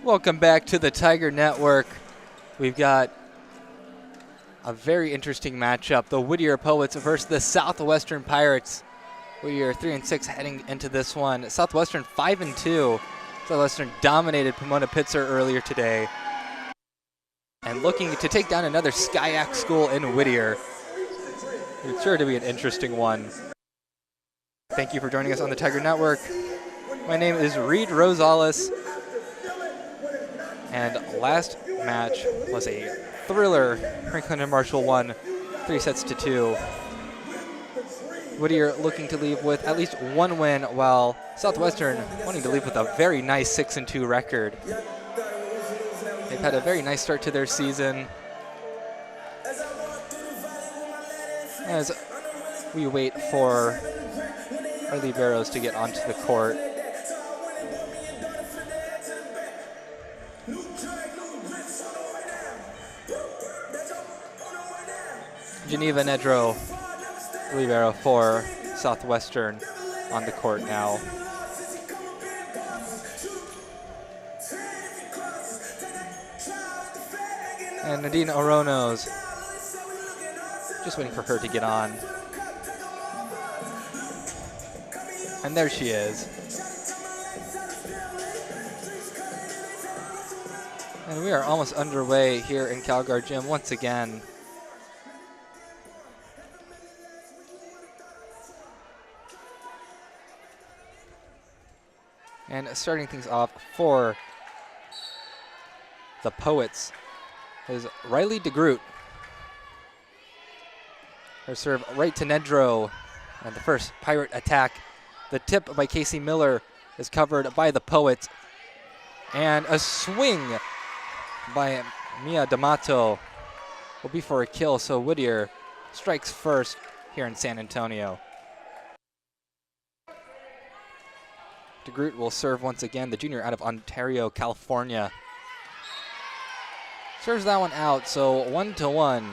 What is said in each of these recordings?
Welcome back to the Tiger Network. We've got a very interesting matchup. The Whittier Poets versus the Southwestern Pirates. Whittier 3-6 heading into this one. Southwestern 5-2. Southwestern dominated Pomona-Pitzer earlier today. And looking to take down another SCIAC school in Whittier. It's sure to be an interesting one. Thank you for joining us on the Tiger Network. My name is Reed Rosales. And last match was a thriller. Franklin and Marshall won 3-2. Whittier looking to leave with at least one win, while Southwestern wanting to leave with a very nice 6-2 record. They've had a very nice start to their season. As we wait for our liberos to get onto the court. Geneva Nedro, libero for Southwestern, on the court now. And Nadine Oronos, just waiting for her to get on. And there she is. And we are almost underway here in Calgar Gym once again. And starting things off for the Poets is Riley DeGroot. Her serve right to Nedro, and the first Pirate attack. The tip by Casey Miller is covered by the Poets. And a swing by Mia D'Amato will be for a kill, so Whittier strikes first here in San Antonio. DeGroot will serve once again, the junior out of Ontario, California. Serves that one out, so 1-1.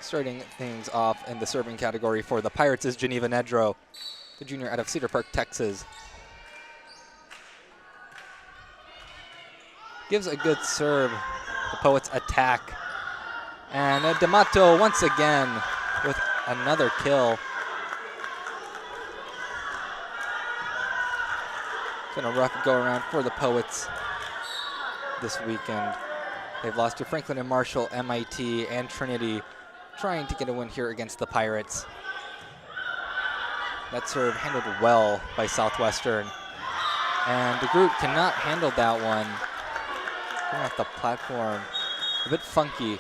Starting things off in the serving category for the Pirates is Geneva Nedro, the junior out of Cedar Park, Texas. Gives a good serve. The Poets attack. And D'Amato once again with another kill. It's been a rough go-around for the Poets this weekend. They've lost to Franklin and Marshall, MIT, and Trinity, trying to get a win here against the Pirates. That serve handled well by Southwestern. And DeGroot cannot handle that one. Going off the platform, a bit funky.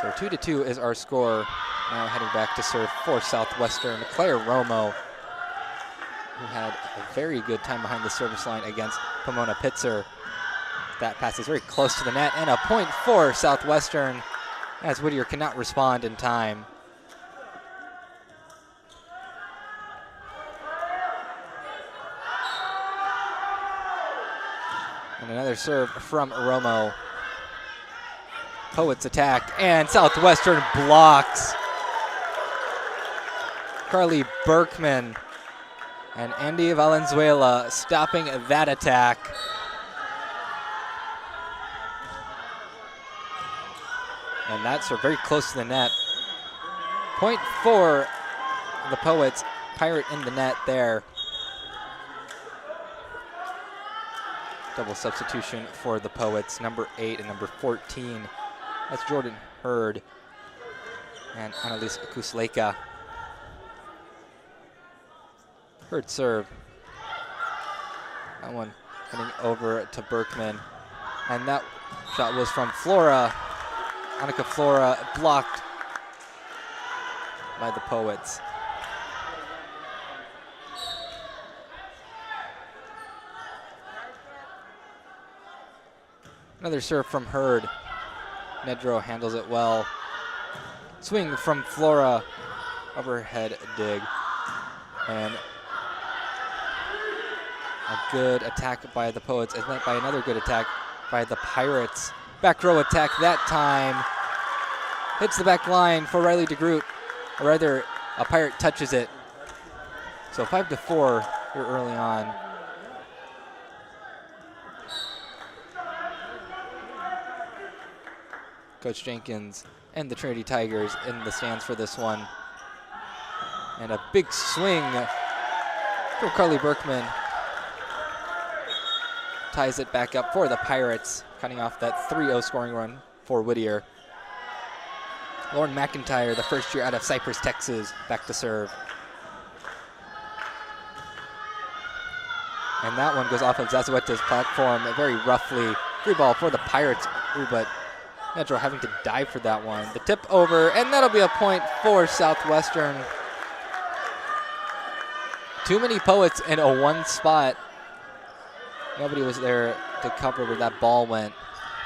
So 2-2 is our score. Now heading back to serve for Southwestern, Claire Romo, who had a very good time behind the service line against Pomona-Pitzer. That pass is very close to the net, and a point for Southwestern, as Whittier cannot respond in time. And another serve from Romo. Poets attack, and Southwestern blocks. Carly Berkman and Andy Valenzuela stopping that attack. And that's very close to the net. Point for the Poets. Pirate in the net there. Double substitution for the Poets, number 8 and number 14. That's Jordan Hurd and Annalise Kusleka. Hurd serve. That one heading over to Berkman. And that shot was from Flora. Annika Flora blocked by the Poets. Another serve from Hurd. Nedro handles it well. Swing from Flora. Overhead dig. And a good attack by the Poets is met by another good attack by the Pirates. Back row attack that time. Hits the back line for Riley DeGroot. Or rather, a Pirate touches it. So 5-4 here early on. Coach Jenkins and the Trinity Tigers in the stands for this one. And a big swing from Carly Berkman. Ties it back up for the Pirates, cutting off that 3-0 scoring run for Whittier. Lauren McIntyre, the first year out of Cypress, Texas, back to serve. And that one goes off of Zazueta's platform very roughly. Free ball for the Pirates, but Metro having to dive for that one. The tip over, and that'll be a point for Southwestern. Too many Poets in a one spot. Nobody was there to cover where that ball went.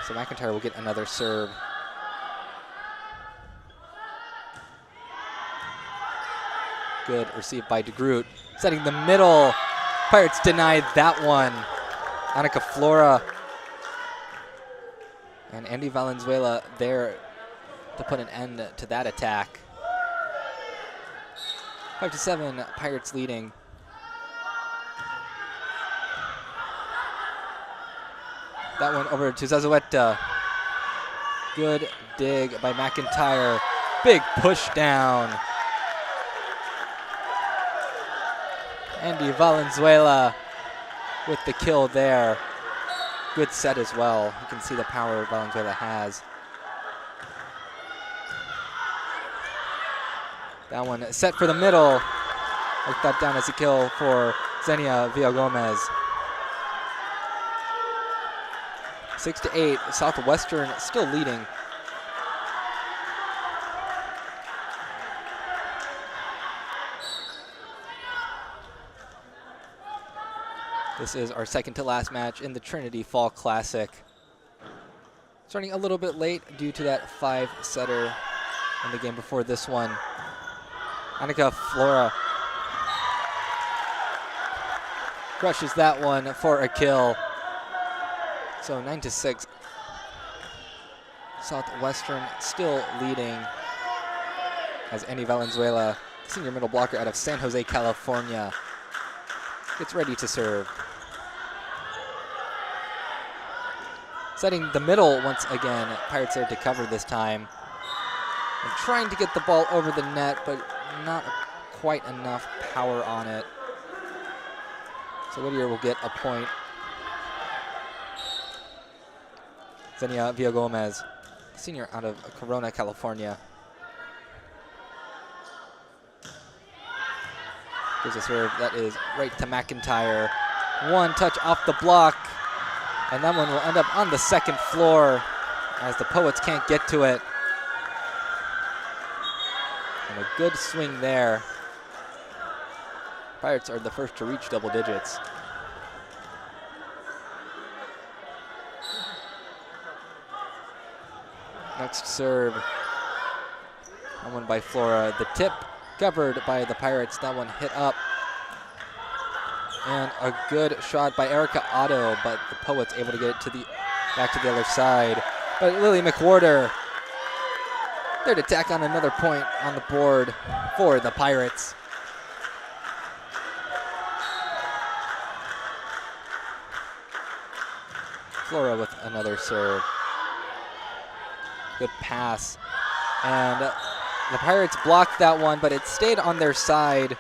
So McIntyre will get another serve. Good receive by DeGroot. Setting the middle. Pirates denied that one. Annika Flora and Andy Valenzuela there to put an end to that attack. 5-7, Pirates leading. That one over to Zazueta. Good dig by McIntyre. Big push down. Andy Valenzuela with the kill there. Good set as well. You can see the power Valenzuela has. That one set for the middle. Like that down as a kill for Xenia Villagomez. 6-8, Southwestern still leading. This is our second to last match in the Trinity Fall Classic. Starting a little bit late due to that 5-setter in the game before this one. Annika Flora crushes that one for a kill. So 9-6. Southwestern still leading as Andy Valenzuela, senior middle blocker out of San Jose, California, gets ready to serve. Setting the middle once again. Pirates there to cover this time. And trying to get the ball over the net, but not quite enough power on it. So Whittier will get a point. Xenia Villagomez, senior out of Corona, California. Gives a serve that is right to McIntyre. One touch off the block, and that one will end up on the second floor as the Poets can't get to it. And a good swing there. Pirates are the first to reach double digits. Next serve. That one by Flora. The tip covered by the Pirates. That one hit up. And a good shot by Erica Otto, but the Poets able to get it to the back to the other side. But Lily McWhorter there to tack on another point on the board for the Pirates. Flora with another serve. Good pass. And the Pirates blocked that one, but it stayed on their side.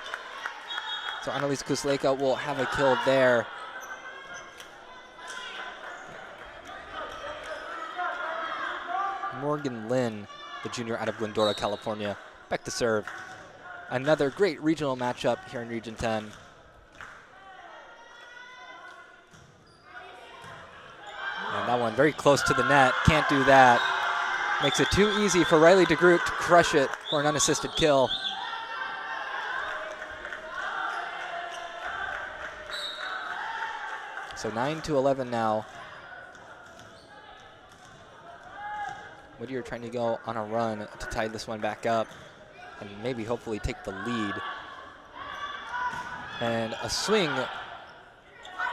So Annalise Kusleka will have a kill there. Morgan Lynn, the junior out of Glendora, California, back to serve. Another great regional matchup here in Region 10. And that one very close to the net. Can't do that. Makes it too easy for Riley DeGroot to crush it for an unassisted kill. So 9-11 now. Whittier trying to go on a run to tie this one back up and maybe hopefully take the lead. And a swing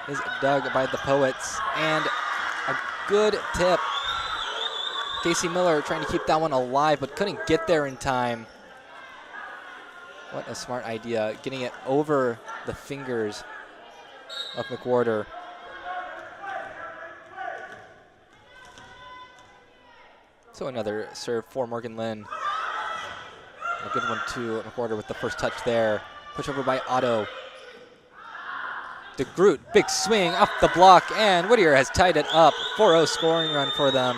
is dug by the Poets, and a good tip. Casey Miller trying to keep that one alive, but couldn't get there in time. What a smart idea, getting it over the fingers of McWhorter. So another serve for Morgan Lynn. A good one to McWhorter with the first touch there. Push over by Otto. DeGroot, big swing off the block, and Whittier has tied it up. 4-0 scoring run for them.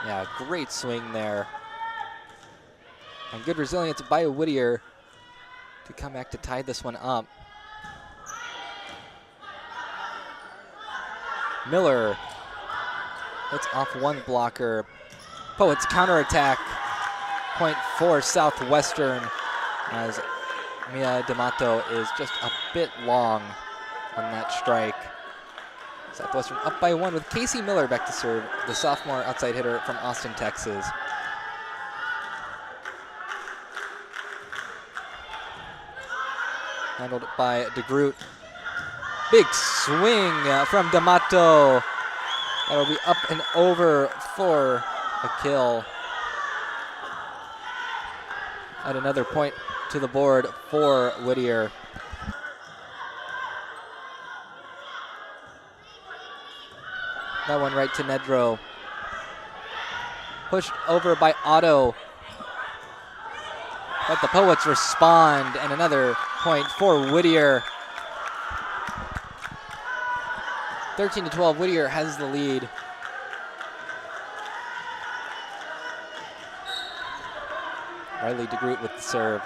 Yeah, great swing there. And good resilience by Whittier to come back to tie this one up. Miller hits off one blocker. Poets counterattack. Point for Southwestern as Mia D'Amato is just a bit long on that strike. Southwestern up by 1 with Casey Miller back to serve, the sophomore outside hitter from Austin, Texas. Handled by DeGroot. Big swing from D'Amato. That'll be up and over for a kill. Add another point to the board for Whittier. That one right to Nedro. Pushed over by Otto. But the Poets respond, and another point for Whittier. 13-12, Whittier has the lead. Riley DeGroot with the serve.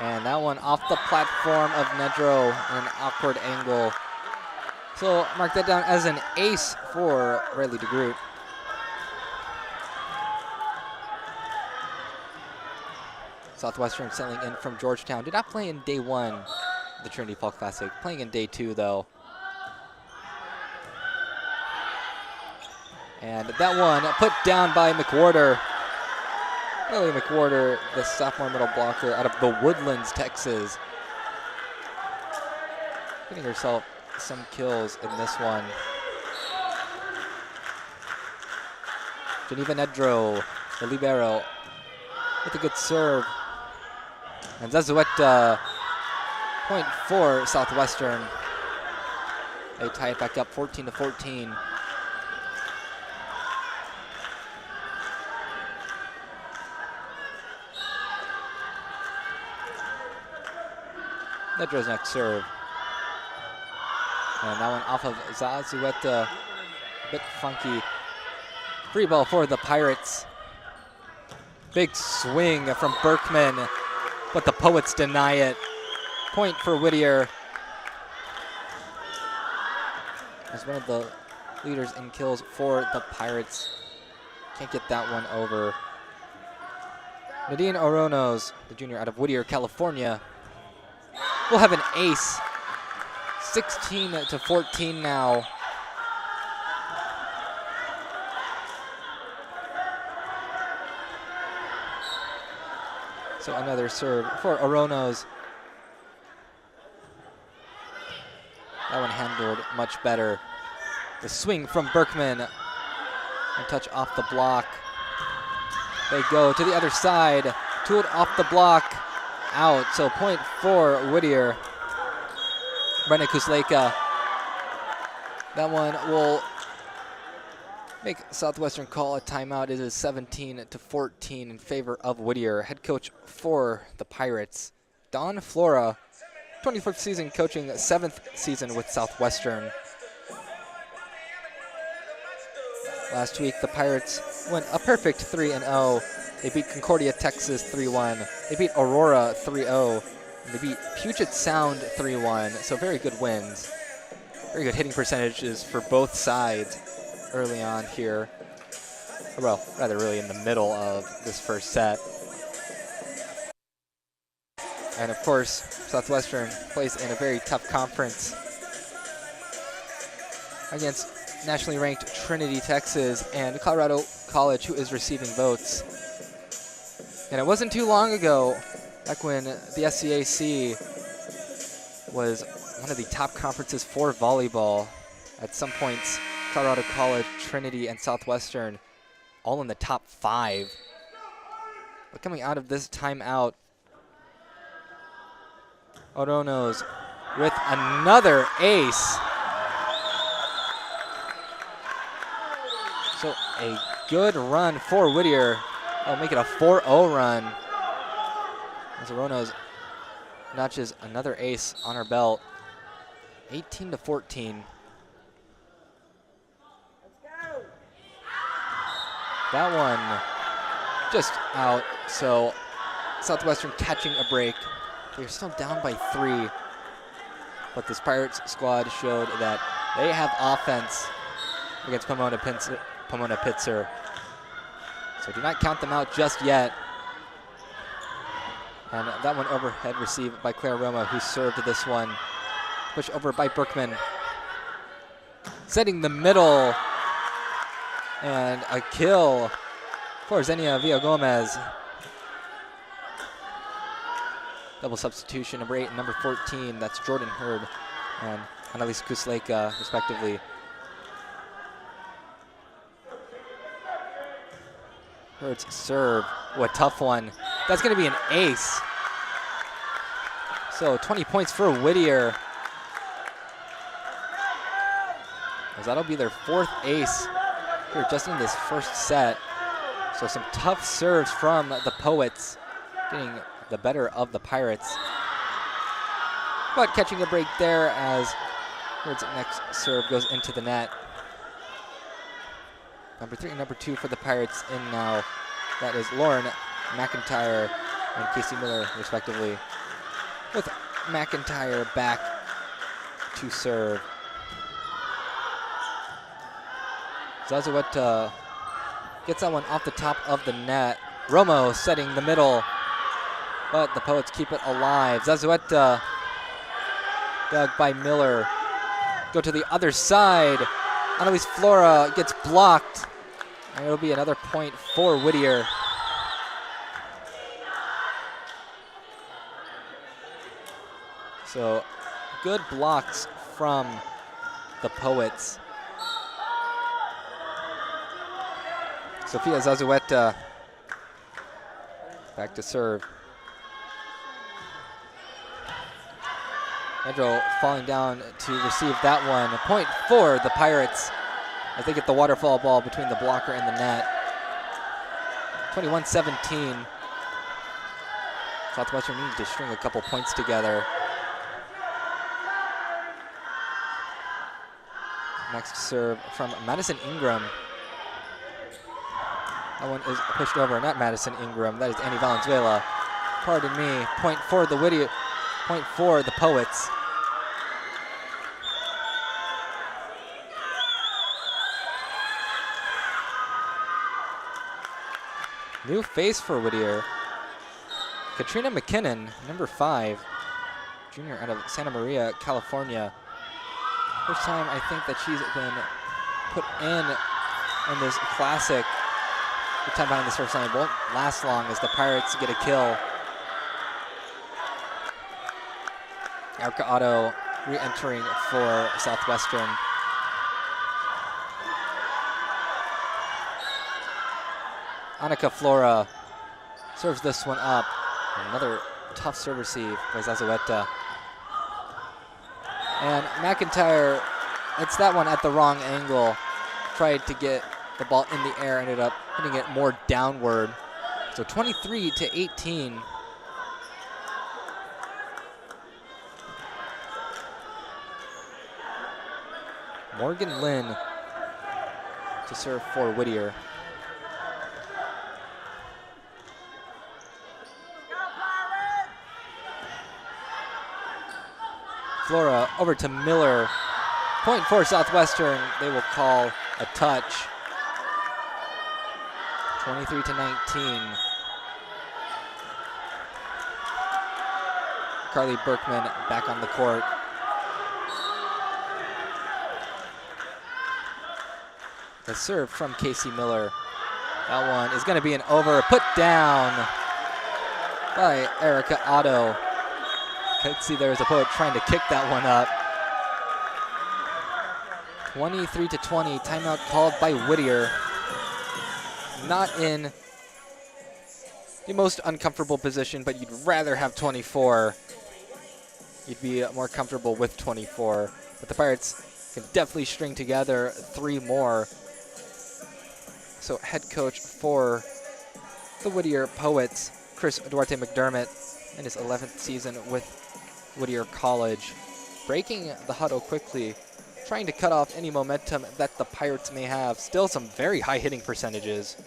And that one off the platform of Nedro in an awkward angle. So mark that down as an ace for Riley DeGroot. Southwestern sailing in from Georgetown. Did not play in day 1 of the Trinity Fall Classic. Playing in day 2 though. And that one put down by McWhorter. Lily McWhorter, the sophomore middle blocker out of the Woodlands, Texas. Getting herself some kills in this one. Geneva Nedro, the libero, with a good serve. And Zazueta, point for Southwestern. They tie it back up 14-14. Nedro's next serve. And that one off of Zazueta, a bit funky. Free ball for the Pirates. Big swing from Berkman, but the Poets deny it. Point for Whittier. As one of the leaders in kills for the Pirates. Can't get that one over. Nadine Oronos, the junior out of Whittier, California, will have an ace. 16-14 now. So another serve for Oronos. That one handled much better. The swing from Berkman. And touch off the block. They go to the other side. Tooled off the block. Out. So point for Whittier. Brenna Kusleka. That one will make Southwestern call a timeout. It is 17-14 in favor of Whittier. Head coach for the Pirates, Don Flora, 24th season coaching, 7th season with Southwestern. Last week, the Pirates went a perfect 3-0. They beat Concordia, Texas 3-1. They beat Aurora 3-0. And they beat Puget Sound 3-1. So very good wins. Very good hitting percentages for both sides early on here. Well, rather really in the middle of this first set. And of course, Southwestern plays in a very tough conference against nationally ranked Trinity, Texas, and Colorado College, who is receiving votes. And it wasn't too long ago, back when the SCAC was one of the top conferences for volleyball. At some points, Colorado College, Trinity, and Southwestern all in the top 5. But coming out of this timeout, Oronos with another ace. So a good run for Whittier. That'll make it a 4-0 run. As Oronos notches another ace on her belt. 18-14. That one just out, so Southwestern catching a break. They're still down by 3, but this Pirates squad showed that they have offense against Pomona Pitzer. So do not count them out just yet. And that one overhead received by Claire Roma, who served this one. Push over by Berkman. Setting the middle. And a kill for Xenia Villagomez. Double substitution, number 8 and number 14. That's Jordan Hurd and Annalise Kusleka, respectively. Hurd's serve. What a tough one. That's going to be an ace. So 20 points for Whittier. As that'll be their 4th ace here just in this first set. So some tough serves from the Poets, getting the better of the Pirates. But catching a break there as Hurd's next serve goes into the net. Number 3 and number 2 for the Pirates in now. That is Lauren McIntyre and Casey Miller, respectively. With McIntyre back to serve. Zazueta gets that one off the top of the net. Romo setting the middle, but the Poets keep it alive. Zazueta dug by Miller. Go to the other side. Annalise Flora gets blocked, and it'll be another point for Whittier. So good blocks from the Poets. Sofia Zazueta back to serve. Pedro falling down to receive that one. A point for the Pirates as they get the waterfall ball between the blocker and the net. 21-17. Southwestern needs to string a couple points together. Next serve from Madison Ingram. That one is pushed over, not Madison Ingram. That is Annie Valenzuela. Pardon me. Point for the Whittier. Point for the Poets. New face for Whittier. Katrina McKinnon, number 5, junior out of Santa Maria, California. First time I think that she's been put in this classic. The time behind the service line won't last long as the Pirates get a kill. Erica Otto re-entering for Southwestern. Annika Flora serves this one up. Another tough serve receive by Zazueta. And McIntyre hits that one at the wrong angle. Tried to get the ball in the air, ended up hitting it more downward. So 23-18. Morgan Lynn to serve for Whittier. Flora over to Miller. Point for Southwestern. They will call a touch. 23-19. Carly Berkman back on the court. The serve from Casey Miller. That one is going to be an over. Put down by Erica Otto. Could see there was a Poet trying to kick that one up. 23-20, timeout called by Whittier. Not in the most uncomfortable position, but you'd rather have 24. You'd be more comfortable with 24. But the Pirates can definitely string together 3 more. So head coach for the Whittier Poets, Chris Duarte McDermott, in his 11th season with Whittier College, breaking the huddle quickly, trying to cut off any momentum that the Pirates may have. Still some very high hitting percentages.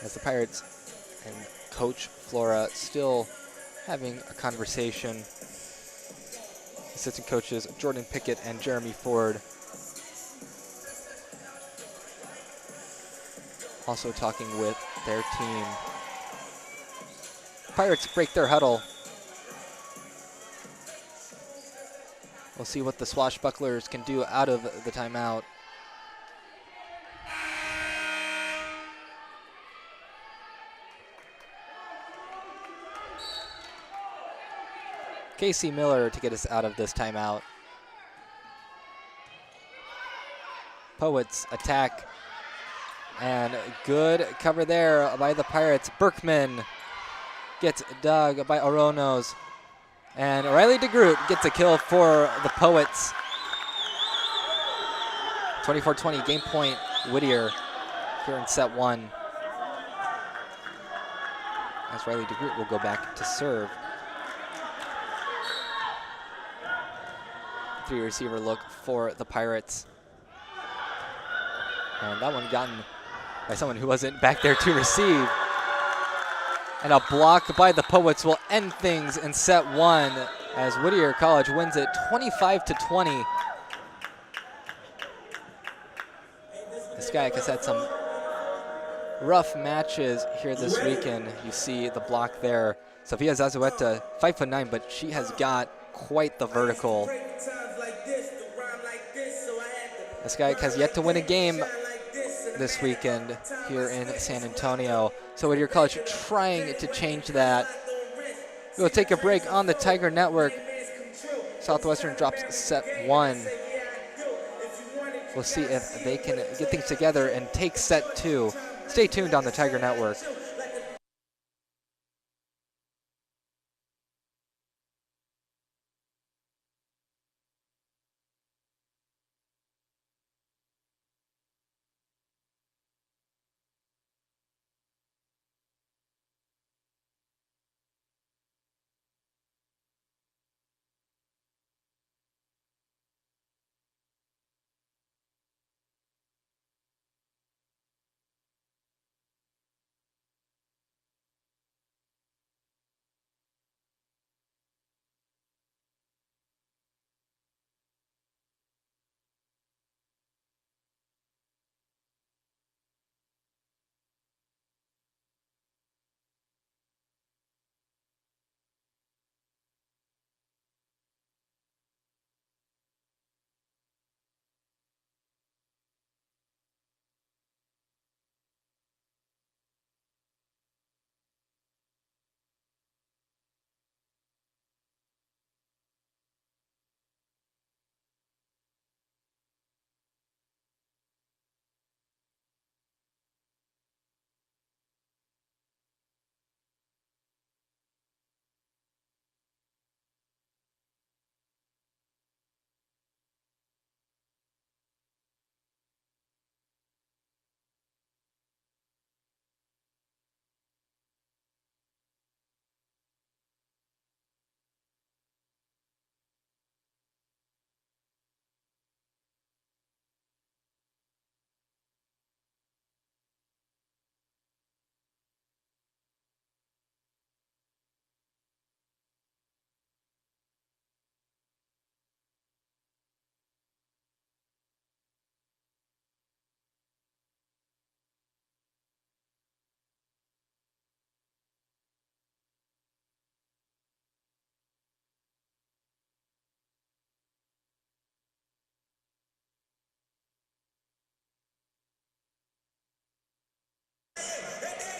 As the Pirates and Coach Flora still having a conversation. Assistant coaches Jordan Pickett and Jeremy Ford also talking with their team. Pirates break their huddle. We'll see what the Swashbucklers can do out of the timeout. Casey Miller to get us out of this timeout. Poets attack. And good cover there by the Pirates. Berkman gets dug by Oronos. And Riley DeGroot gets a kill for the Poets. 24-20, game point, Whittier here in set 1. As Riley DeGroot will go back to serve. 3 receiver look for the Pirates. And that one gotten by someone who wasn't back there to receive. And a block by the Poets will end things in set 1 as Whittier College wins it 25-20. This guy has had some rough matches here this weekend. You see the block there. Sofia Zazueta, 5'9", but she has got quite the vertical. This guy has yet to win a game this weekend here in San Antonio. So Whittier College trying to change that. We'll take a break on the Tiger Network. Southwestern drops set 1. We'll see if they can get things together and take set 2. Stay tuned on the Tiger Network.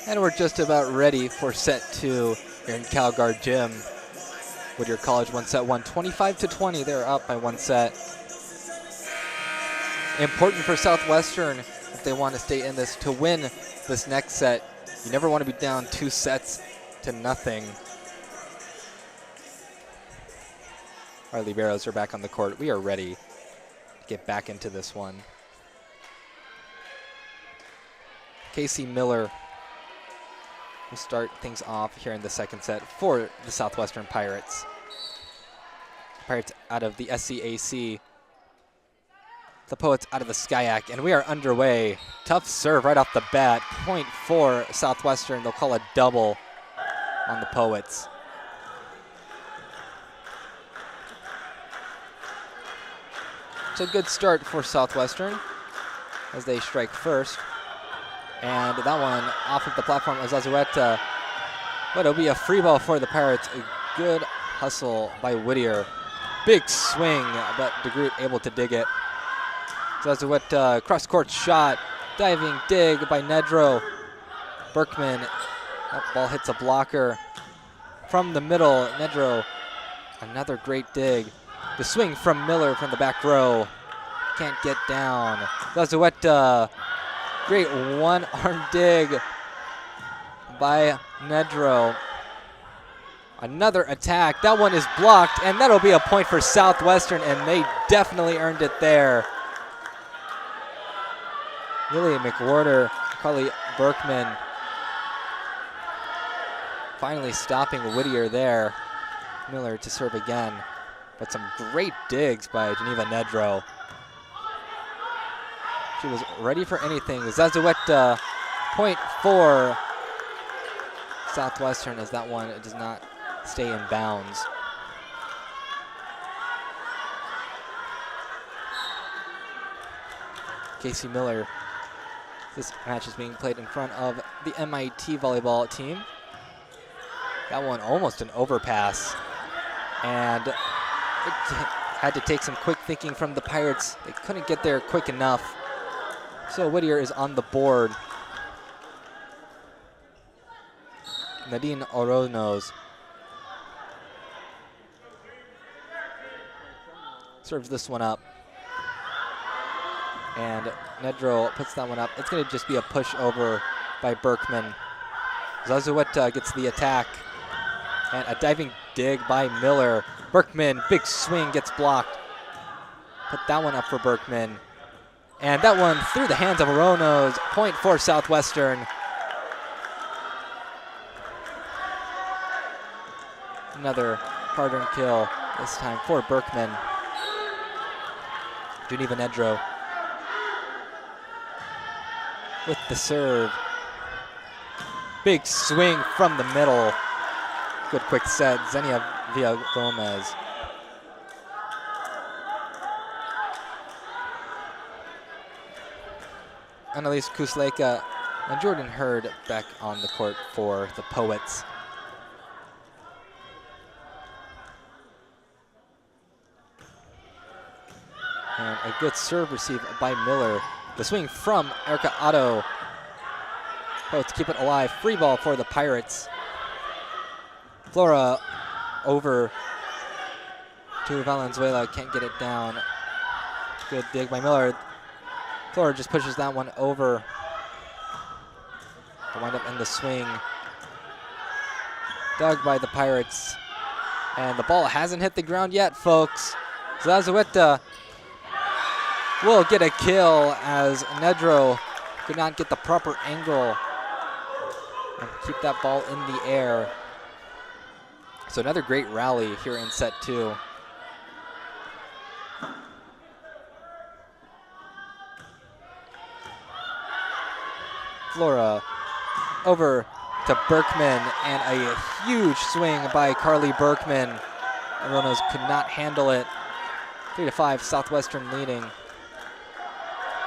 And we're just about ready for set 2 here in CalGuard Gym. Whittier College won set one, 25-20. They're up by one set. Important for Southwestern if they want to stay in this to win this next set. You never want to be down 2-0. Our liberos are back on the court. We are ready to get back into this one. Casey Miller will start things off here in the second set for the Southwestern Pirates. Pirates out of the SCAC. The Poets out of the SCIAC, and we are underway. Tough serve right off the bat. Point for Southwestern. They'll call a double on the Poets. It's a good start for Southwestern as they strike first. And that one off of the platform of Zazueta. But it'll be a free ball for the Pirates. A good hustle by Whittier. Big swing, but DeGroot able to dig it. Zazueta cross-court shot. Diving dig by Nedro. Berkman. That ball hits a blocker. From the middle, Nedro. Another great dig. The swing from Miller from the back row. Can't get down. Zazueta. Great one-arm dig by Nedro. Another attack. That one is blocked, and that'll be a point for Southwestern, and they definitely earned it there. Lily McWhorter, Carly Berkman finally stopping Whittier there. Miller to serve again, but some great digs by Geneva Nedro. She was ready for anything. Zazueta, point for Southwestern, as that one does not stay in bounds. Casey Miller. This match is being played in front of the MIT volleyball team. That one almost an overpass. And it had to take some quick thinking from the Pirates. They couldn't get there quick enough. So Whittier is on the board. Nadine Oronos serves this one up. And Nedro puts that one up. It's going to just be a push over by Berkman. Zazueta gets the attack. And a diving dig by Miller. Berkman, big swing, gets blocked. Put that one up for Berkman. And that one through the hands of Oronos. Point for Southwestern. Another hard-earned kill, this time for Berkman. Geneva Nedro with the serve. Big swing from the middle. Good quick set, Xenia Villa-Gomez. Annalise Kusleka and Jordan Hurd back on the court for the Poets. And a good serve receive by Miller. The swing from Erica Otto. Poets keep it alive. Free ball for the Pirates. Flora over to Valenzuela. Can't get it down. Good dig by Miller. Flora just pushes that one over. To wind up in the swing. Dug by the Pirates. And the ball hasn't hit the ground yet, folks. Zazueta will get a kill as Nedro could not get the proper angle and keep that ball in the air. So another great rally here in set two. Flora over to Berkman, and a huge swing by Carly Berkman. Oronos could not handle it. 3-5, Southwestern leading.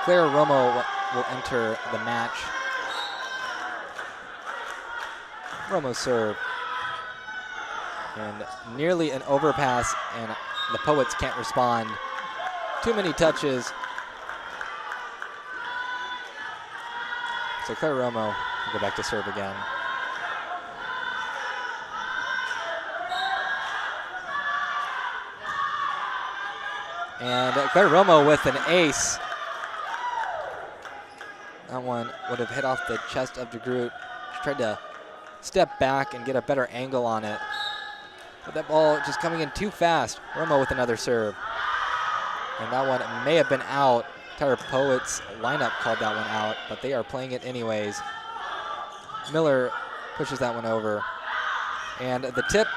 Claire Romo will enter the match. Romo serve. And nearly an overpass, and the Poets can't respond. Too many touches. So Claire Romo will go back to serve again. And Claire Romo with an ace. That one would have hit off the chest of DeGroot. She tried to step back and get a better angle on it. But that ball just coming in too fast. Romo with another serve. And that one may have been out. Entire Poets lineup called that one out, but they are playing it anyways. Miller pushes that one over. And the tip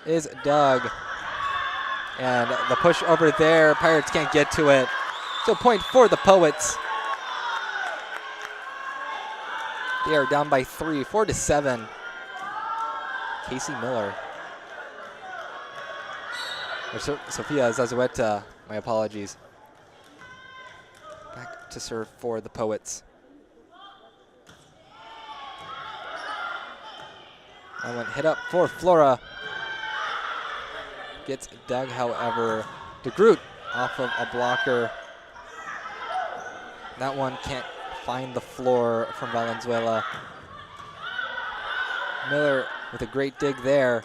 is dug. And the push over there, Pirates can't get to it. So point for the Poets. They are down by 3, 4-7. Casey Miller. Or Sophia Zazueta, my apologies. Back to serve for the Poets. That one hit up for Flora. Gets dug, however. DeGroot off of a blocker. That one can't find the floor from Valenzuela. Miller with a great dig there.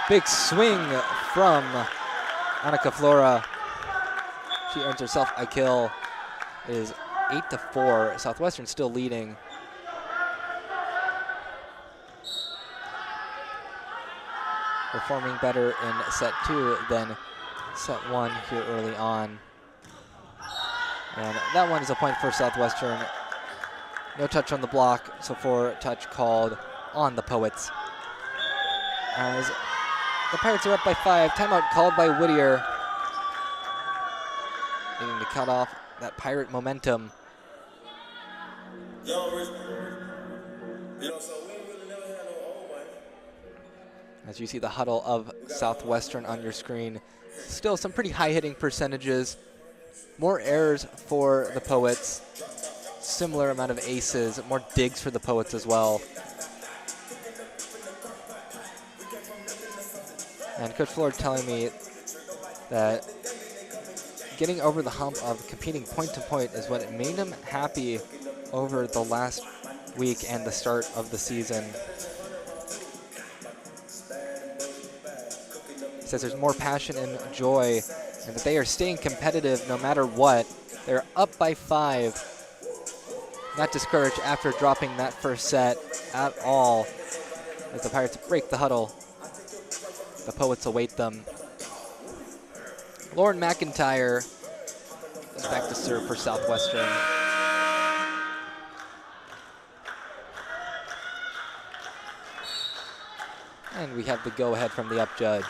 Big swing from Annika Flora. She earns herself a kill. It is 8-4. Southwestern still leading. Performing better in set 2 than set 1 here early on. And that one is a point for Southwestern. No touch on the block, so for touch called on the Poets. As the Pirates are up by 5. Timeout called by Whittier. Needing to cut off that Pirate momentum. As you see the huddle of Southwestern on your screen. Still some pretty high hitting percentages. More errors for the Poets. Similar amount of aces. More digs for the Poets as well. And Coach Flora telling me that getting over the hump of competing point to point is what made him happy over the last week and the start of the season. He says there's more passion and joy, and that they are staying competitive no matter what. They're up by 5. Not discouraged after dropping that first set at all. As the Pirates break the huddle, the Poets await them. Lauren McIntyre is back to serve for Southwestern. And we have the go-ahead from the up judge.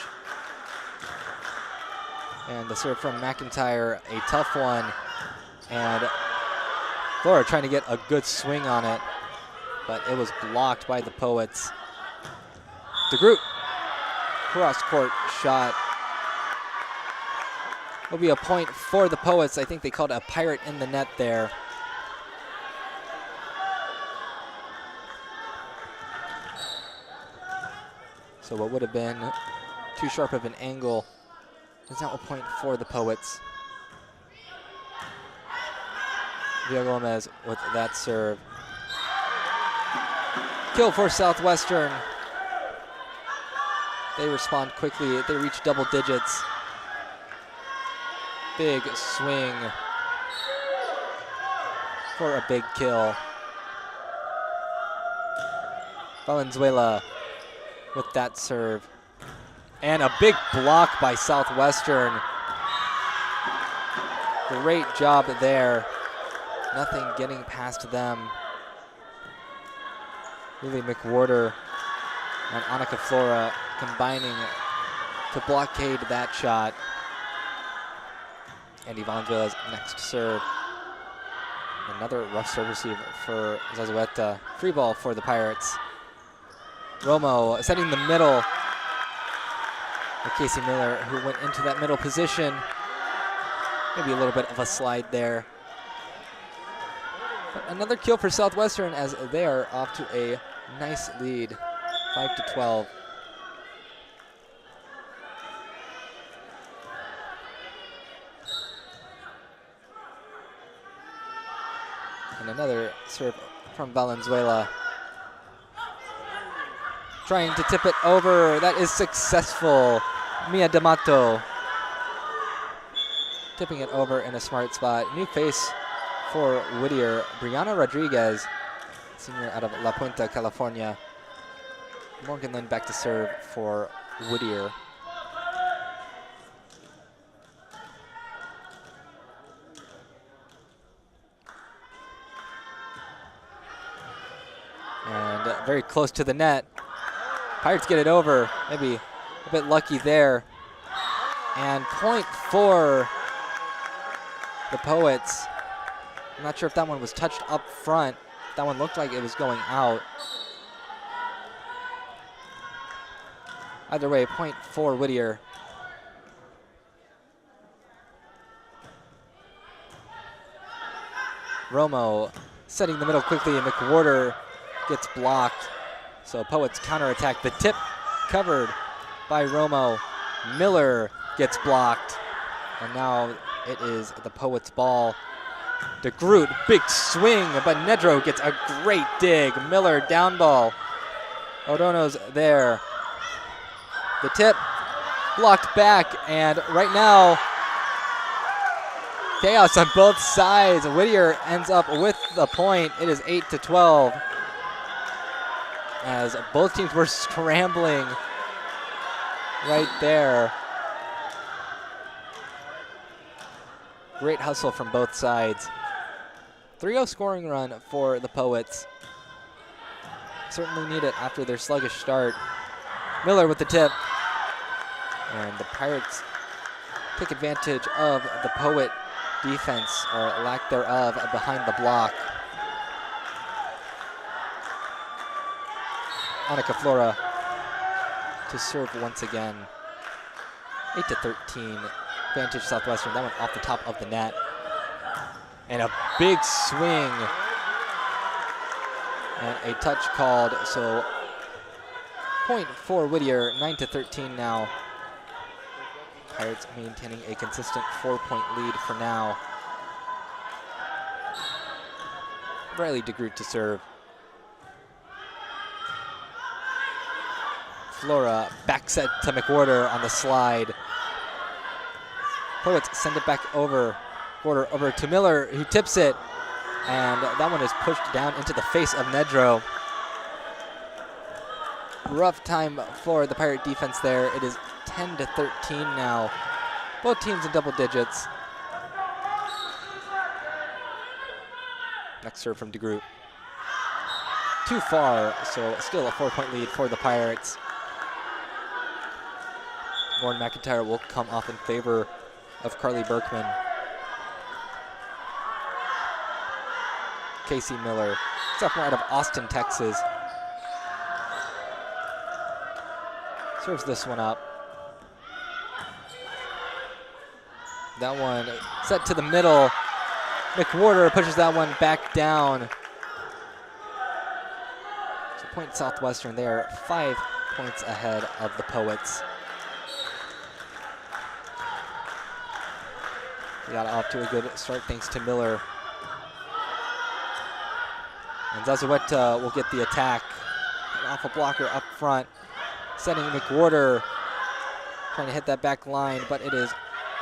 And the serve from McIntyre, a tough one. And Flora trying to get a good swing on it, but it was blocked by the Poets. DeGroot, cross-court shot. Will be a point for the Poets. I think they called a Pirate in the net there. So what would have been too sharp of an angle is now a point for the Poets. Villa Gomez with that serve. Kill for Southwestern. They respond quickly. They reach double digits. Big swing for a big kill. Valenzuela with that serve. And a big block by Southwestern. Great job there. Nothing getting past them. Lily McWhorter and Annika Flora combining to blockade that shot. Andy Valenzuela's next serve. Another rough serve receive for Zazueta. Free ball for the Pirates. Romo setting the middle. Casey Miller, who went into that middle position. Maybe a little bit of a slide there. But another kill for Southwestern as they are off to a nice lead, 5-12. And another serve from Valenzuela. Trying to tip it over. That is successful. Mia D'Amato tipping it over in a smart spot. New face for Whittier, Brianna Rodriguez, senior out of La Puente, California. Morgan Lynn back to serve for Whittier. And very close to the net. Pirates get it over, maybe a bit lucky there. And point for the Poets. I'm not sure if that one was touched up front. That one looked like it was going out. Either way, point for Whittier. Romo setting the middle quickly, and McWhorter gets blocked. So Poets counterattack. The tip covered by Romo. Miller gets blocked. And now it is the Poets' ball. DeGroot, big swing, but Nedro gets a great dig. Miller down ball. O'Donnell's there. The tip blocked back, and right now, chaos on both sides. Whittier ends up with the point. It is 8-12. As both teams were scrambling right there. Great hustle from both sides. 3-0 scoring run for the Poets. Certainly need it after their sluggish start. Miller with the tip. And the Pirates take advantage of the Poet defense, or lack thereof, behind the block. Annika Flora to serve once again. 8-13. Advantage Southwestern. That one off the top of the net. And a big swing. And a touch called. So point for Whittier. 9-13 now. Pirates maintaining a consistent 4-point lead for now. Riley DeGroot to serve. Flora back set to McWhorter on the slide. Poets send it back over. Quarter over to Miller, who tips it. And that one is pushed down into the face of Nedro. Rough time for the Pirate defense there. It is 10-13 now. Both teams in double digits. Next serve from DeGroot. Too far, so still a 4-point lead for the Pirates. Lauren McIntyre will come off in favor of Carly Berkman. Casey Miller, sophomore out of Austin, Texas. Serves this one up. That one set to the middle. McWhorter pushes that one back down. So point Southwestern there, 5 points ahead of the Poets. We got off to a good start thanks to Miller. And Zazueta will get the attack. Off a blocker up front. Sending McWhorter. Trying to hit that back line, but it is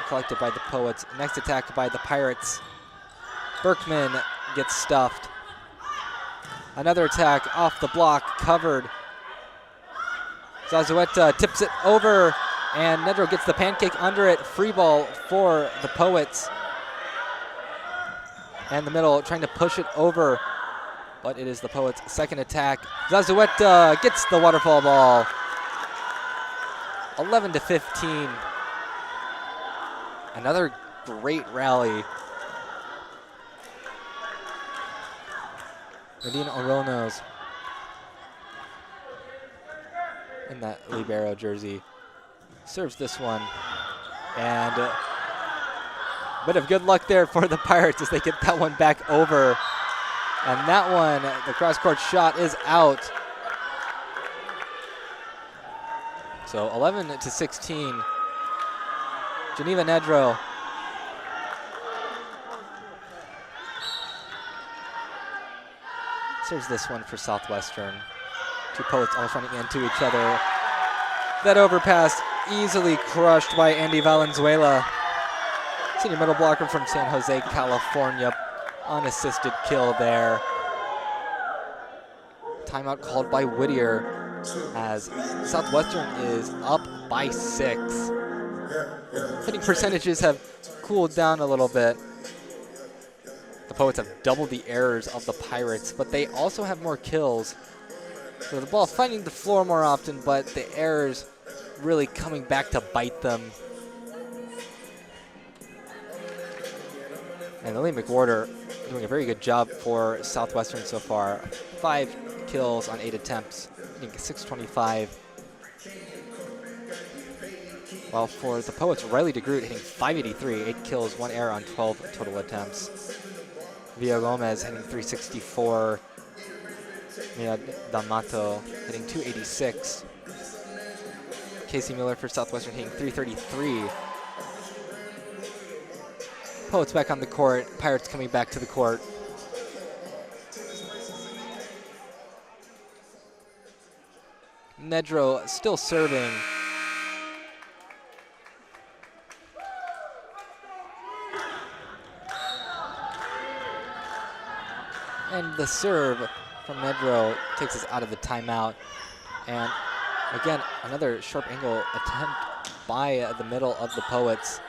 collected by the Poets. Next attack by the Pirates. Berkman gets stuffed. Another attack off the block, covered. Zazueta tips it over, and Nedro gets the pancake under it. Free ball for the Poets. And the middle trying to push it over, but it is the Poets' second attack. Zazueta gets the waterfall ball. 11-15. Another great rally. Nadine Oronos in that libero jersey serves this one. And a bit of good luck there for the Pirates as they get that one back over. And that one, the cross-court shot is out. So 11-16. Geneva Nedro. Serves this one for Southwestern. Two Poets almost running into each other. That overpass easily crushed by Andy Valenzuela. Senior middle blocker from San Jose, California. Unassisted kill there. Timeout called by Whittier as Southwestern is up by 6. Hitting percentages have cooled down a little bit. The Poets have doubled the errors of the Pirates, but they also have more kills. So the ball finding the floor more often, but the errors really coming back to bite them. And Lily McWhorter doing a very good job for Southwestern so far. 5 kills on 8 attempts, hitting 625. While for the Poets, Riley DeGroot hitting 583, 8 kills, 1 error on 12 total attempts. Villa Gomez hitting 364. Mia D'Amato hitting 286. Casey Miller for Southwestern hitting 333. Poets back on the court, Pirates coming back to the court. Nedro still serving. And the serve from Nedro takes us out of the timeout. And again, another sharp angle attempt by the middle of the Poets.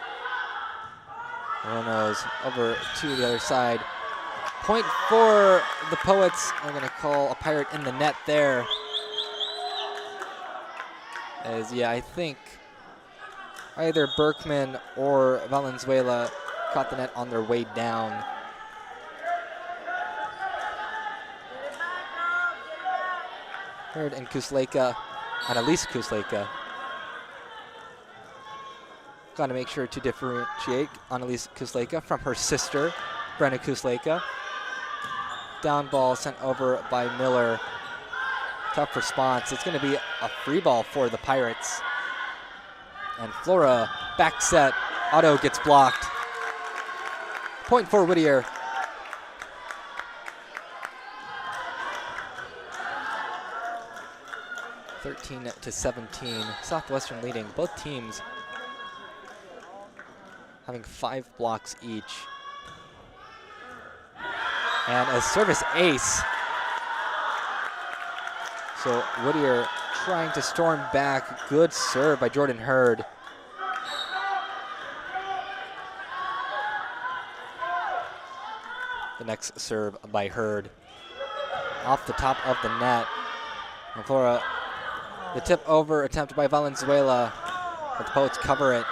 Ronos over to the other side. Point for the Poets. We're going to call a Pirate in the net there. As, yeah, I think either Berkman or Valenzuela caught the net on their way down. Hurd and Kusleka, Annalise Kusleka. Got to make sure to differentiate Annalise Kusleka from her sister, Brenna Kusleka. Down ball sent over by Miller. Tough response. It's going to be a free ball for the Pirates. And Flora back set. Otto gets blocked. Point for Whittier. (13-17). Southwestern leading. Both teams having 5 blocks each. And a service ace. So Whittier trying to storm back. Good serve by Jordan Hurd. The next serve by Hurd. Off the top of the net. And Flora, the tip over attempt by Valenzuela. But the Poets cover it.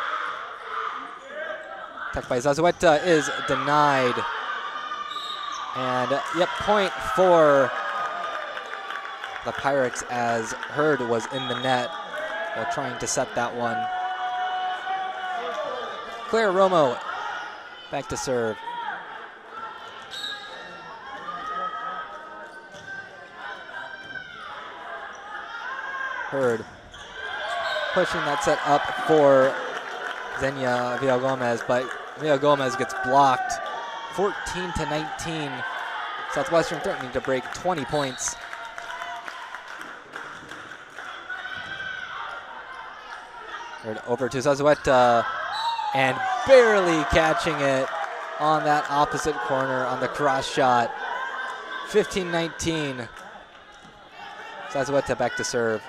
Attack by Zazueta is denied. And yep, point for the Pirates as Hurd was in the net while trying to set that one. Claire Romo back to serve. Hurd pushing that set up for Xenia Villagomez, but Villagomez gets blocked. 14-19. Southwestern threatening to break 20 points. Hurd over to Zazueta and barely catching it on that opposite corner on the cross shot. 15-19. Zazueta back to serve.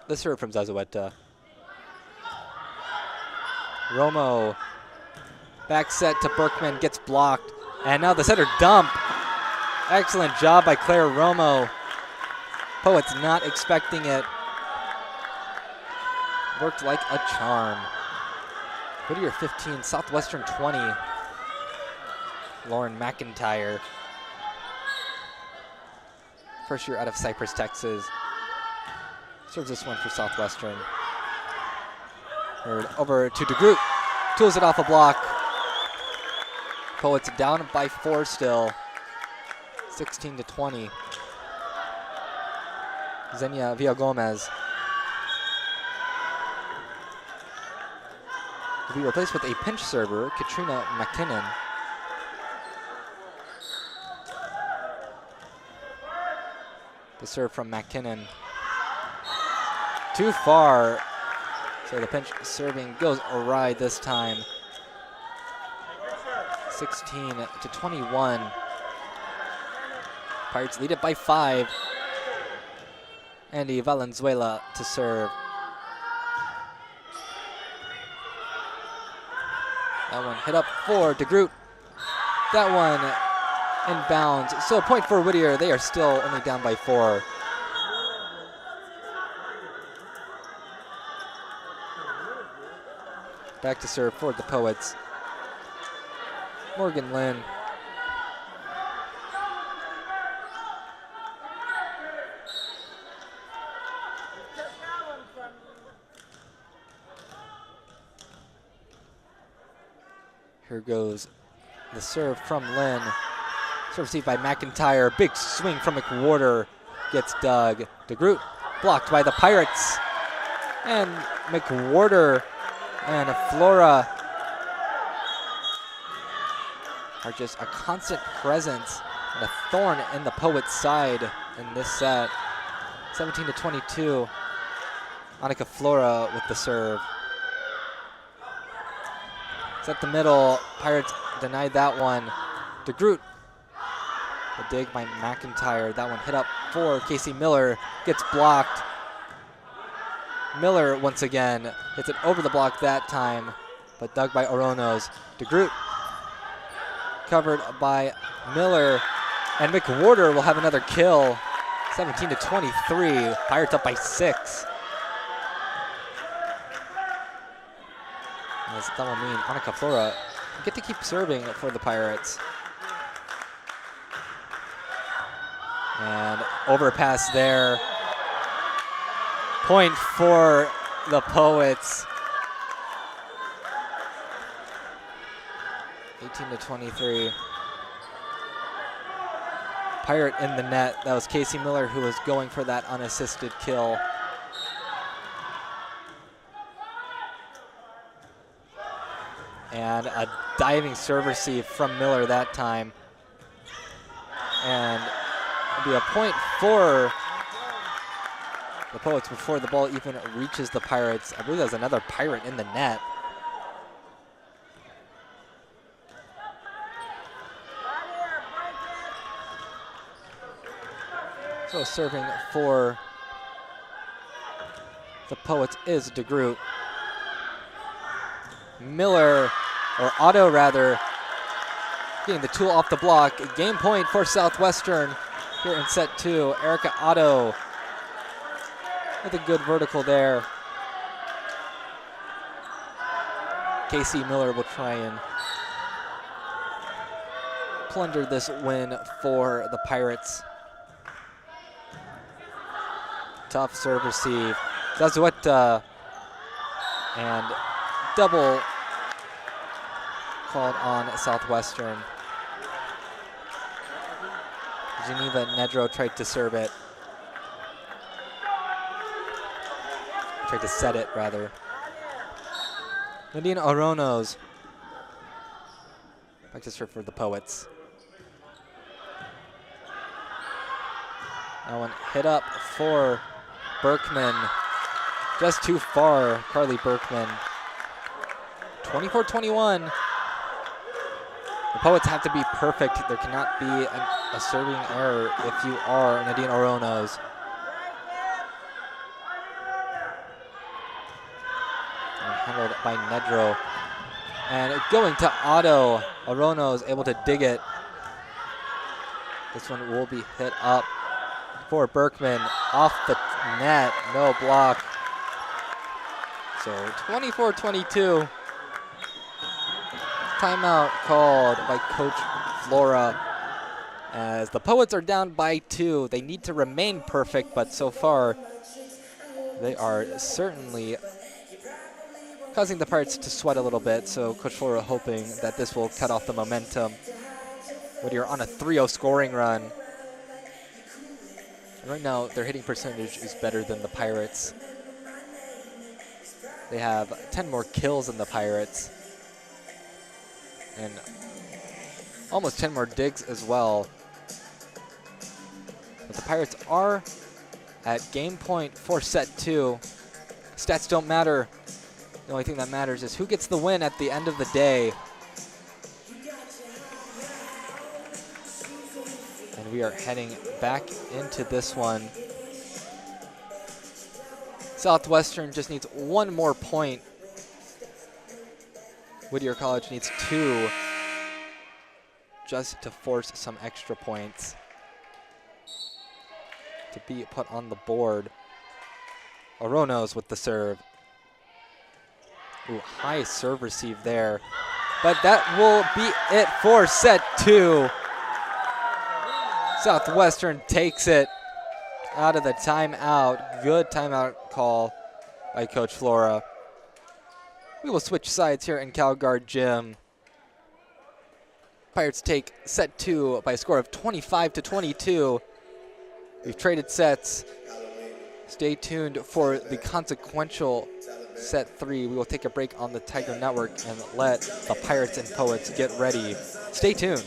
The serve from Zazueta. Romo, back set to Berkman, gets blocked. And now the setter dump. Excellent job by Claire Romo. Poets not expecting it. Worked like a charm. Whittier 15, Southwestern 20. Lauren McIntyre. First year out of Cypress, Texas. Serves this one for Southwestern. Hurd over to DeGroot. Tools it off a block. Poets down by 4 still. 16-20. Xenia Villagomez. will be replaced with a pinch server, Katrina McKinnon. The serve from McKinnon. Too far. So the pinch serving goes awry this time. 16-21. Pirates lead it by 5. Andy Valenzuela to serve. That one hit up for DeGroot. That one inbounds. So a point for Whittier. They are still only down by 4. Back to serve for the Poets. Morgan Lynn. Here goes the serve from Lynn. Serve received by McIntyre. Big swing from McWhorter. Gets dug. DeGroot blocked by the Pirates. And McWhorter and Flora are just a constant presence and a thorn in the Poets' side in this set. 17-22. Annika Flora with the serve. It's at the middle. Pirates denied that one. DeGroot. A dig by McIntyre. That one hit up for Casey Miller. Gets blocked. Miller once again hits it over the block that time, but dug by Oronos. DeGroot covered by Miller, and McWhorter will have another kill. 17-23. Pirates up by 6. As that will mean Annika Flora get to keep serving for the Pirates. And overpass there. Point for the Poets. 18-23. Pirate in the net. That was Casey Miller who was going for that unassisted kill. And a diving serve receive from Miller that time. And it'll be a point for the Poets before the ball even reaches the Pirates. I believe there's another Pirate in the net. So serving for the Poets is DeGroot. Miller, or Otto rather, getting the tool off the block. Game point for Southwestern here in set 2. Erica Otto with a good vertical there. Casey Miller will try and plunder this win for the Pirates. Tough serve receive. Zazueta and double called on Southwestern. Geneva Nedro tried to serve it. Tried to set it, rather. Nadine Oronos. Back to serve for the Poets. That one hit up for Berkman. Just too far, Carly Berkman. 24-21. The Poets have to be perfect. There cannot be a serving error if you are Nadine Oronos. And handled by Nedro. And going to Otto. Oronos able to dig it. This one will be hit up for Berkman. Off the net, no block. So 24-22. Timeout called by Coach Flora as the Poets are down by 2. They need to remain perfect, but so far they are certainly causing the Pirates to sweat a little bit. So Coach Flora hoping that this will cut off the momentum. Whittier on a 3-0 scoring run. And right now their hitting percentage is better than the Pirates. They have 10 more kills than the Pirates. And almost 10 more digs as well. But the Pirates are at game point for set 2. Stats don't matter. The only thing that matters is who gets the win at the end of the day. And we are heading back into this one. Southwestern just needs one more point. Whittier College needs 2 just to force some extra points to be put on the board. Oronos with the serve. Ooh, high serve receive there. But that will be it for set 2. Southwestern takes it out of the timeout. Good timeout call by Coach Flora. We will switch sides here in CalGuard Gym. Pirates take set 2 by a score of 25-22. We've traded sets. Stay tuned for the consequential set 3. We will take a break on the Tiger Network and let the Pirates and Poets get ready. Stay tuned.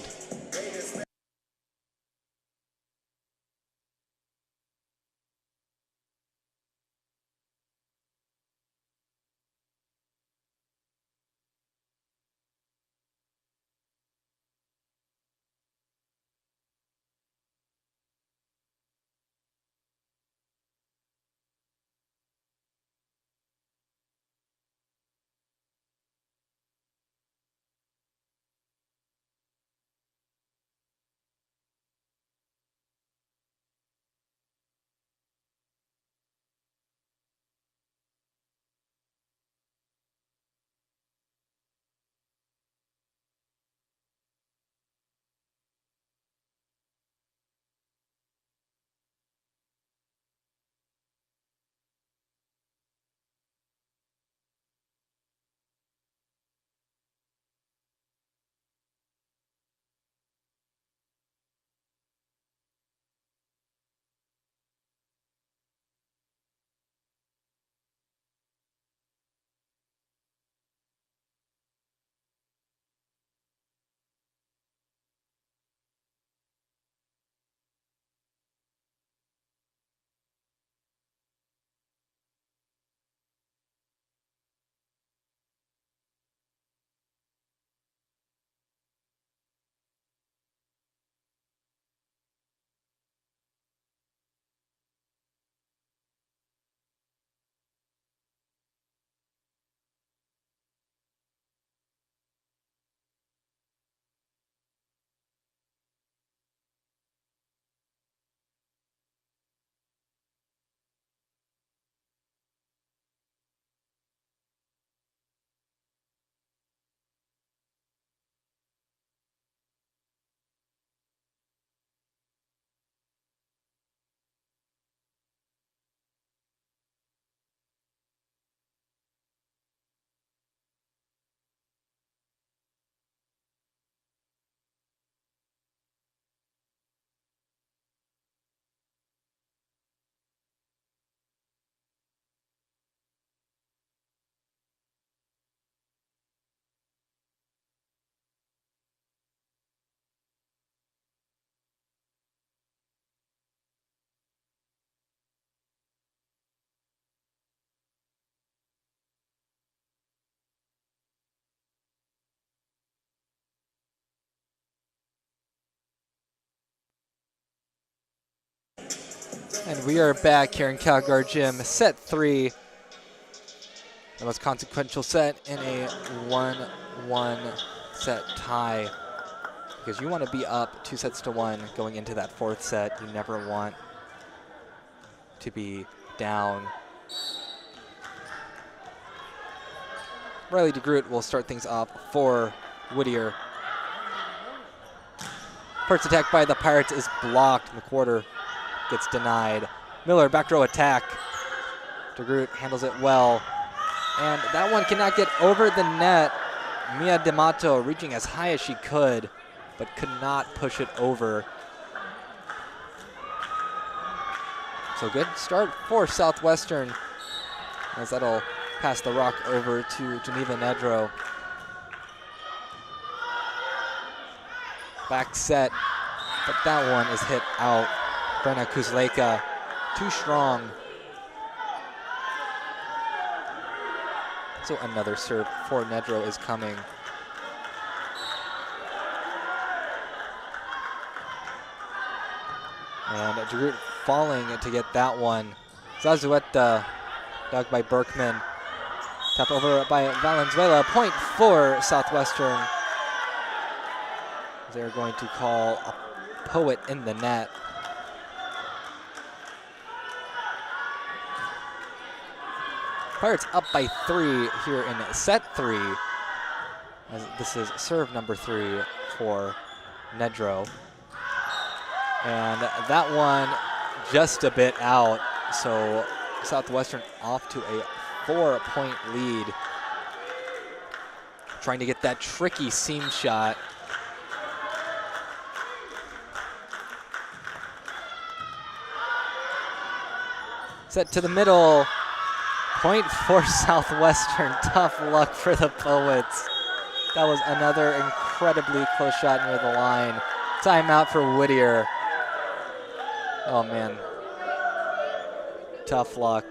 And we are back here in CalGuard Gym, set 3. The most consequential set in a 1-1 set tie. Because you want to be up 2-1 going into that 4th set. You never want to be down. Riley DeGroot will start things off for Whittier. First attack by the Pirates is blocked. McWhorter gets denied. Miller, back row attack. DeGroot handles it well. And that one cannot get over the net. Mia D'Amato reaching as high as she could, but could not push it over. So good start for Southwestern, as that'll Pass the rock over to Geneva Nedro. Back set, but that one is hit out. Brenna Kuzleka, too strong. So another serve for Nedro is coming. And DeGroot falling to get that one. Zazueta, dug by Berkman. Tap over by Valenzuela. Point for Southwestern. They're going to call a Poet in the net. Pirates up by 3 here in set 3. As this is serve number 3 for Nedro. And that one just a bit out. So Southwestern off to a 4-point lead. Trying to get that tricky seam shot. Set to the middle. Point for Southwestern. Tough luck for the Poets. That was another incredibly close shot near the line. Timeout for Whittier. Oh man. Tough luck.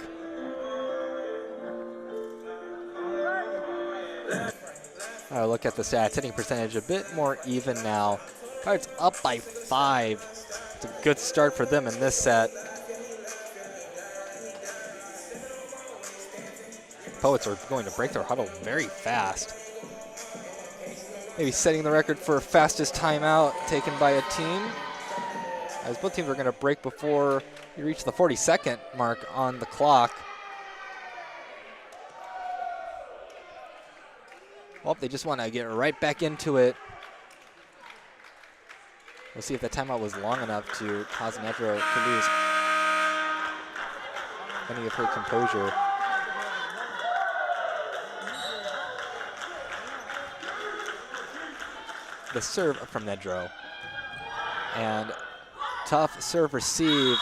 All right, look at the stats. Hitting percentage a bit more even now. Pirates up by 5. It's a good start for them in this set. Poets are going to break their huddle very fast. Maybe setting the record for fastest timeout taken by a team, as both teams are going to break before you reach the 40-second mark on the clock. Well, they just want to get right back into it. We'll see if the timeout was long enough to cause Nedro to lose any of her composure. The serve from Nedro. And tough serve receive.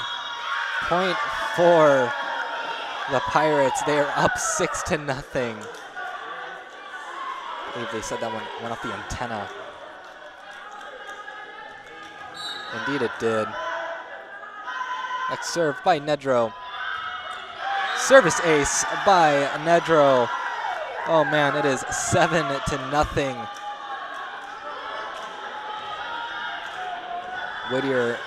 Point for the Pirates. They are up 6-0. I believe they said that one went off the antenna. Indeed it did. Next serve by Nedro. Service ace by Nedro. Oh man, it is 7-0. Whittier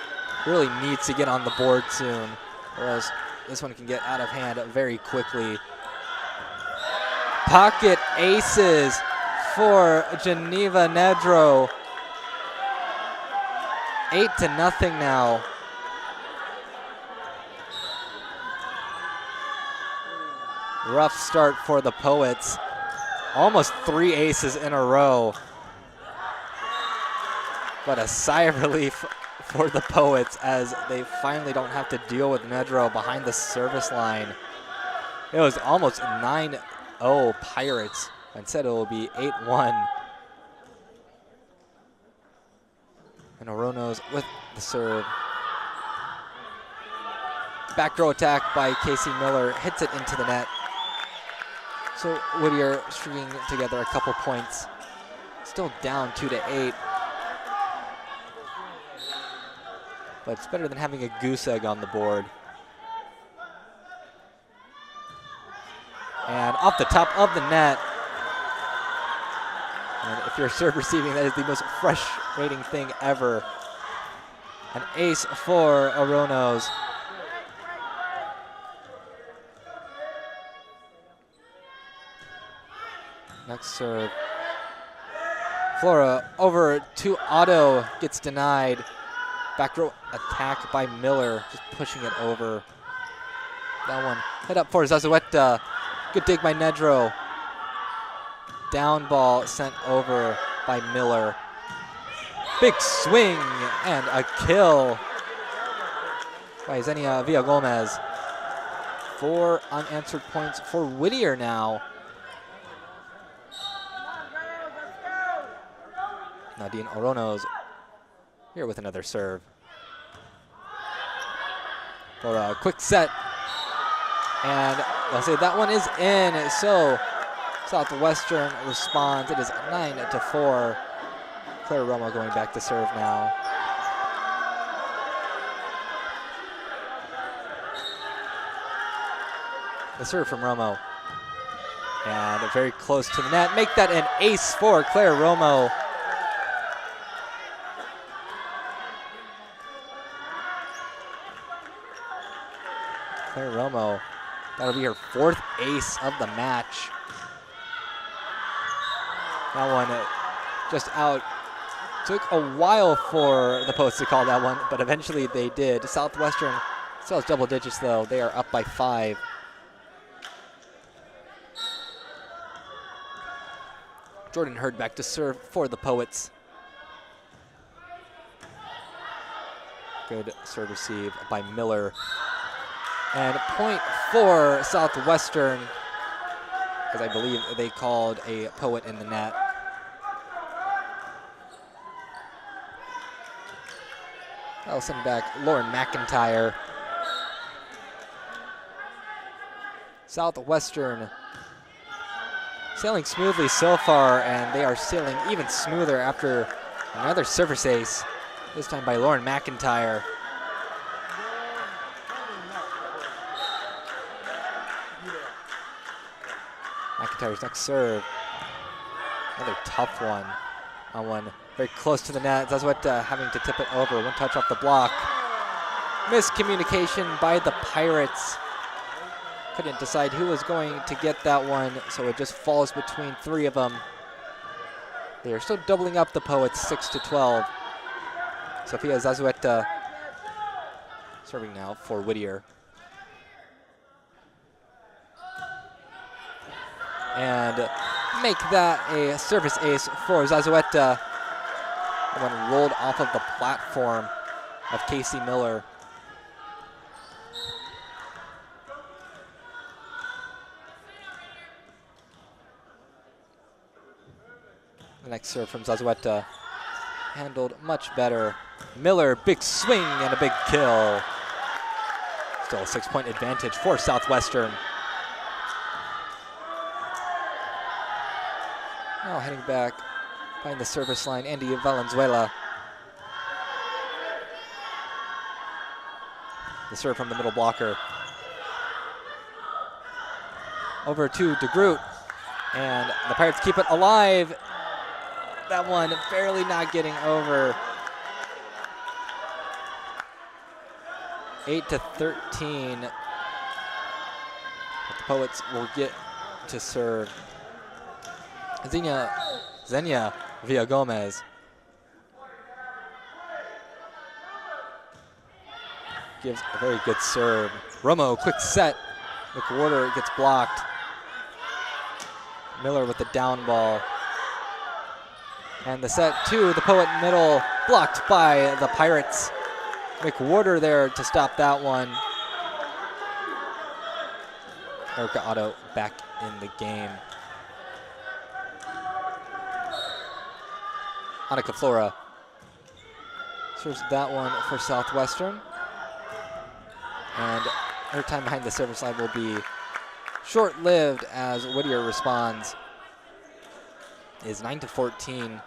really needs to get on the board soon, or else this one can get out of hand very quickly. Pocket aces for Geneva Nedro. 8-0 now. Rough start for the Poets. Almost 3 aces in a row. But a sigh of relief for the Poets as they finally don't have to deal with Nedro behind the service line. It was almost 9-0 Pirates. Instead it will be 8-1. And Oronos with the serve. Back row attack by Casey Miller, hits it into the net. So Whittier stringing together a couple points. Still down 2-8. But it's better than having a goose egg on the board. And off the top of the net. And if you're serve receiving, that is the most frustrating thing ever. An ace for Oronos. Next serve. Flora over to Otto, gets denied. Back row attack by Miller, just pushing it over. That one hit up for Zazueta. Good dig by Nedro. Down ball sent over by Miller. Big swing and a kill by Xenia Villagomez. 4 unanswered points for Whittier now. Nadine Oronos here with another serve. For a quick set. And I'll say that one is in. So Southwestern responds. It is 9-4. Claire Romo going back to serve now. The serve from Romo. And very close to the net. Make that an ace for Claire Romo. Claire Romo, that'll be her 4th ace of the match. That one just out. Took a while for the post to call that one, but eventually they did. Southwestern still has double digits though. They are up by 5. Jordan Hurd back to serve for the Poets. Good serve receive by Miller. And point for Southwestern, as I believe they called a Poet in the net. I'll send back Lauren McIntyre. Southwestern sailing smoothly so far, and they are sailing even smoother after another service ace, this time by Lauren McIntyre. McIntyre's next serve. Another tough one. On one very close to the net. Zazueta having to tip it over. One touch off the block. Miscommunication by the Pirates. Couldn't decide who was going to get that one, so it just falls between 3 of them. They are still doubling up the Poets, 6-12. Sofia Zazueta serving now for Whittier. And make that a service ace for Zazueta. One rolled off of the platform of Casey Miller. The next serve from Zazueta, handled much better. Miller, big swing and a big kill. Still a 6-point advantage for Southwestern. Now heading back behind the service line, Andy Valenzuela. The serve from the middle blocker. Over to DeGroot, and the Pirates keep it alive. That one barely not getting over. 8-13. But the Poets will get to serve. Xenia Villagomez gives a very good serve. Romo, quick set. McWhorter gets blocked. Miller with the down ball. And the set to the Poet middle, blocked by the Pirates. McWhorter there to stop that one. Erica Otto back in the game. Annika Flora serves that one for Southwestern. And her time behind the service line will be short-lived as Whittier responds. Is 9-14.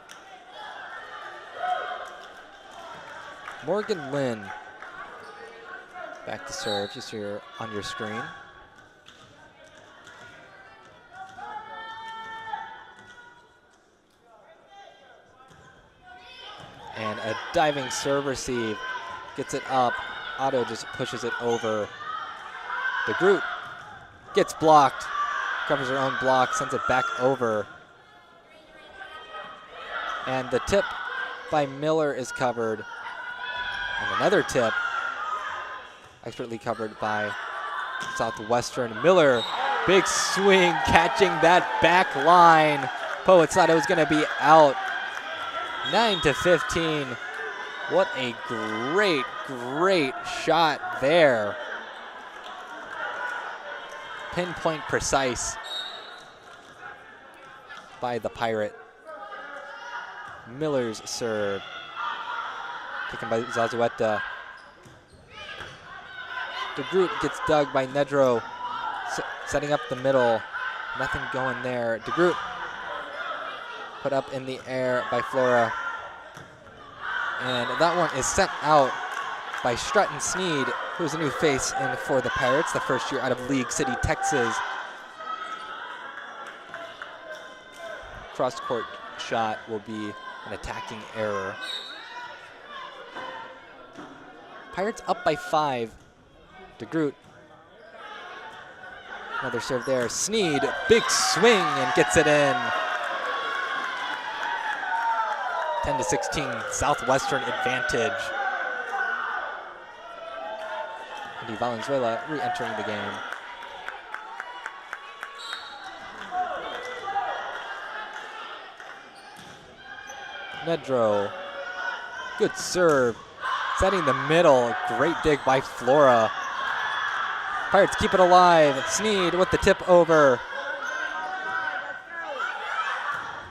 Morgan Lynn back to serve, just here on your screen. And a diving serve receive, gets it up. Otto just pushes it over. DeGroot gets blocked, covers her own block, sends it back over. And the tip by Miller is covered. And another tip, expertly covered by Southwestern. Miller, big swing, catching that back line. Poets thought it was gonna be out. 9-15. What a great, great shot there. Pinpoint precise by the Pirate. Miller's serve. Taken by Zazueta. DeGroot gets dug by Nedro. setting up the middle. Nothing going there. DeGroot put up in the air by Flora. And that one is sent out by Stratton Sneed, who's a new face in for the Pirates, the first year out of League City, Texas. Cross-court shot will be an attacking error. Pirates up by 5. DeGroot. Another serve there. Sneed, big swing and gets it in. 10-16, Southwestern advantage. Andy Valenzuela re-entering the game. Nedro, good serve. Setting the middle, great dig by Flora. Pirates keep it alive. Sneed with the tip over.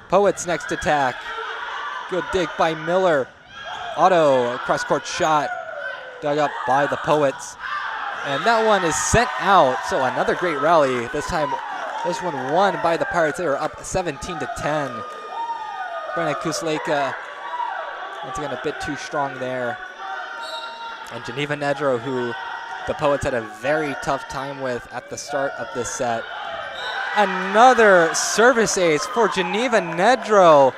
Poets next attack. Good dig by Miller. Otto, cross-court shot, dug up by the Poets. And that one is sent out, so another great rally. This time, this one won by the Pirates. They were up 17-10. Brandon Kusleka, once again, a bit too strong there. And Geneva Nedro, who the Poets had a very tough time with at the start of this set. Another service ace for Geneva Nedro.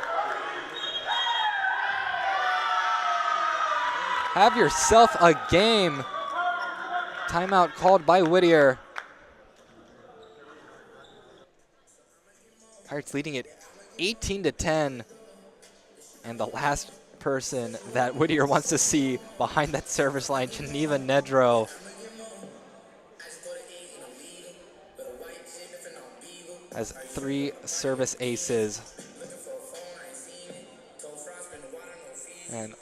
Have yourself a game. Timeout called by Whittier. Pirates leading it 18-10. And the last person that Whittier wants to see behind that service line, Geneva Nedro. Has 3 service aces. And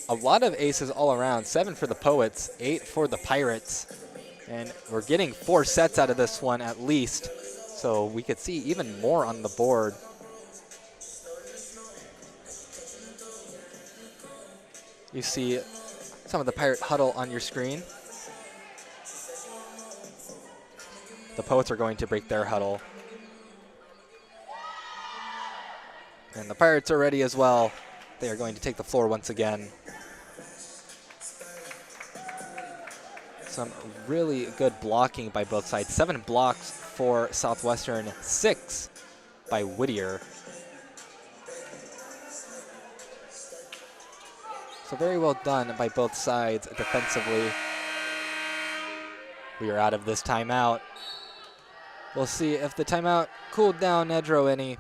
a lot of aces all around. 7 for the Poets, 8 for the Pirates. And we're getting 4 sets out of this one at least. So we could see even more on the board. You see some of the Pirate huddle on your screen. The Poets are going to break their huddle. And the Pirates are ready as well. They are going to take the floor once again. Some really good blocking by both sides. 7 blocks for Southwestern, 6 by Whittier. So very well done by both sides defensively. We are out of this timeout. We'll see if the timeout cooled down Nedro any.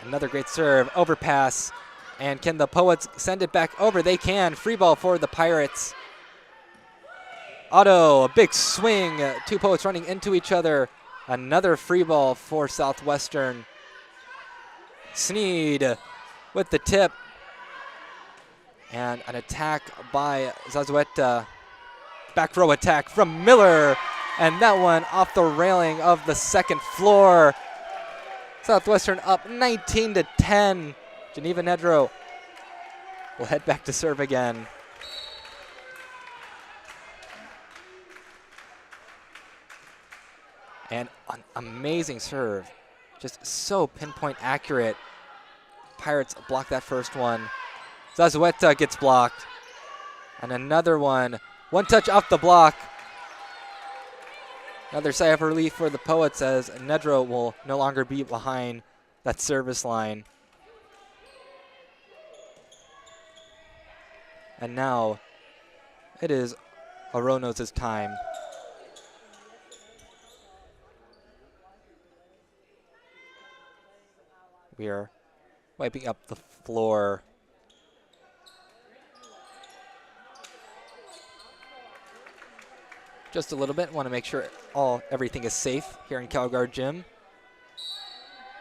Another great serve, overpass. And can the Poets send it back over? They can. Free ball for the Pirates. Otto, a big swing. 2 Poets running into each other. Another free ball for Southwestern. Sneed with the tip. And an attack by Zazueta. Back row attack from Miller. And that one off the railing of the second floor. Southwestern up 19-10. Geneva Nedro will head back to serve again. And an amazing serve. Just so pinpoint accurate. Pirates block that first one. Zazueta gets blocked. And another one. One touch off the block. Another sigh of relief for the Poets as Nedro will no longer be behind that service line. And now it is Aronos' time. We are wiping up the floor. Just a little bit. Want to make sure everything is safe here in CalGuard Gym.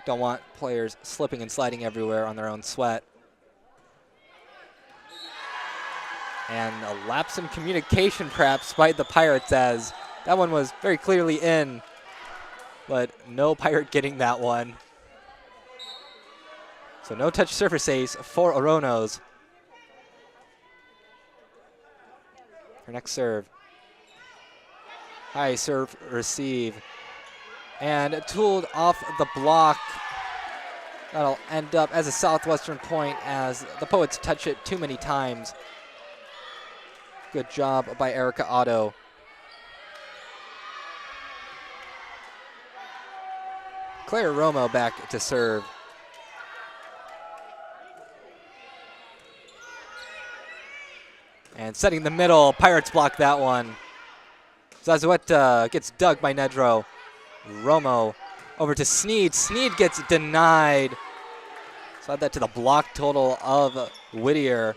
Don't want players slipping and sliding everywhere on their own sweat. And a lapse in communication perhaps by the Pirates, as that one was very clearly in, but no Pirate getting that one. So no touch surface ace for Aronos. Her next serve. High serve receive. And tooled off the block. That'll end up as a Southwestern point as the Poets touch it too many times. Good job by Erica Otto. Claire Romo back to serve. And setting the middle, Pirates block that one. Zazueta gets dug by Nedro. Romo over to Sneed. Sneed gets denied. So add that to the block total of Whittier.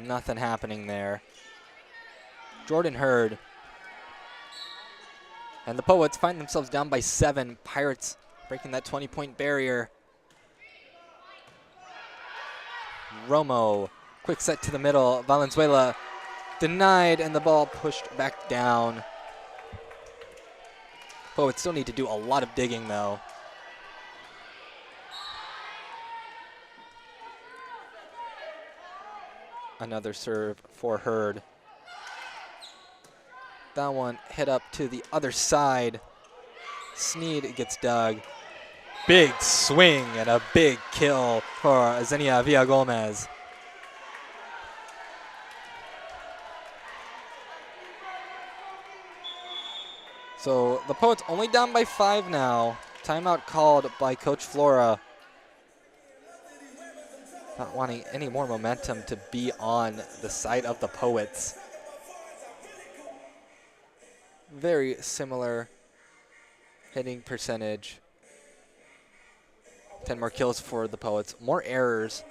Nothing happening there. Jordan Hurd. And the Poets find themselves down by 7. Pirates breaking that 20-point barrier. Romo, quick set to the middle. Valenzuela denied, and the ball pushed back down. Poets still need to do a lot of digging, though. Another serve for Hurd. That one hit up to the other side. Sneed gets dug. Big swing and a big kill for Zenia Villagomez. So the Poets only down by 5 now. Timeout called by Coach Flora. Not wanting any more momentum to be on the side of the Poets. Very similar hitting percentage. 10 more kills for the Poets. More errors.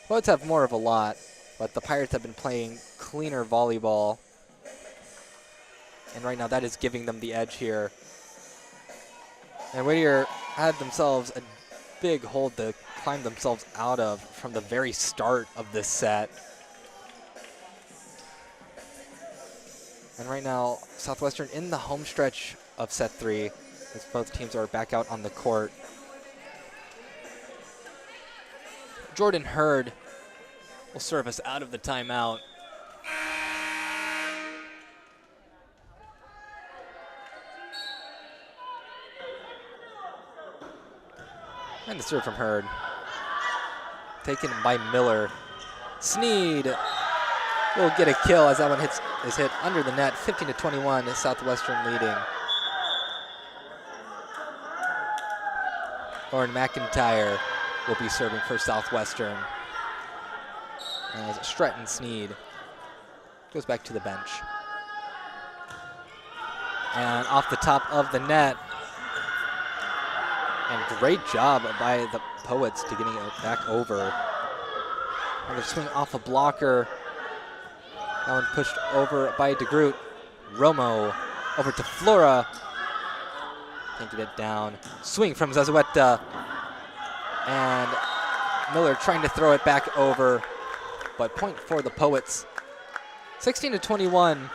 Poets have more of a lot, but the Pirates have been playing cleaner volleyball. And right now that is giving them the edge here. And Whittier had themselves a big hole to climb themselves out of from the very start of this set. And right now, Southwestern in the home stretch of set 3, as both teams are back out on the court. Jordan Hurd will serve us out of the timeout. And the serve from Hurd. Taken by Miller. Sneed will get a kill as that one is hit under the net. 15-21, Southwestern leading. Lauren McIntyre will be serving for Southwestern. As Stratton Sneed goes back to the bench. And off the top of the net. And great job by the Poets to getting it back over. Another swing off a blocker. That one pushed over by DeGroot. Romo over to Flora. Can't get it down. Swing from Zazueta. And Miller trying to throw it back over. But point for the Poets. 16-21.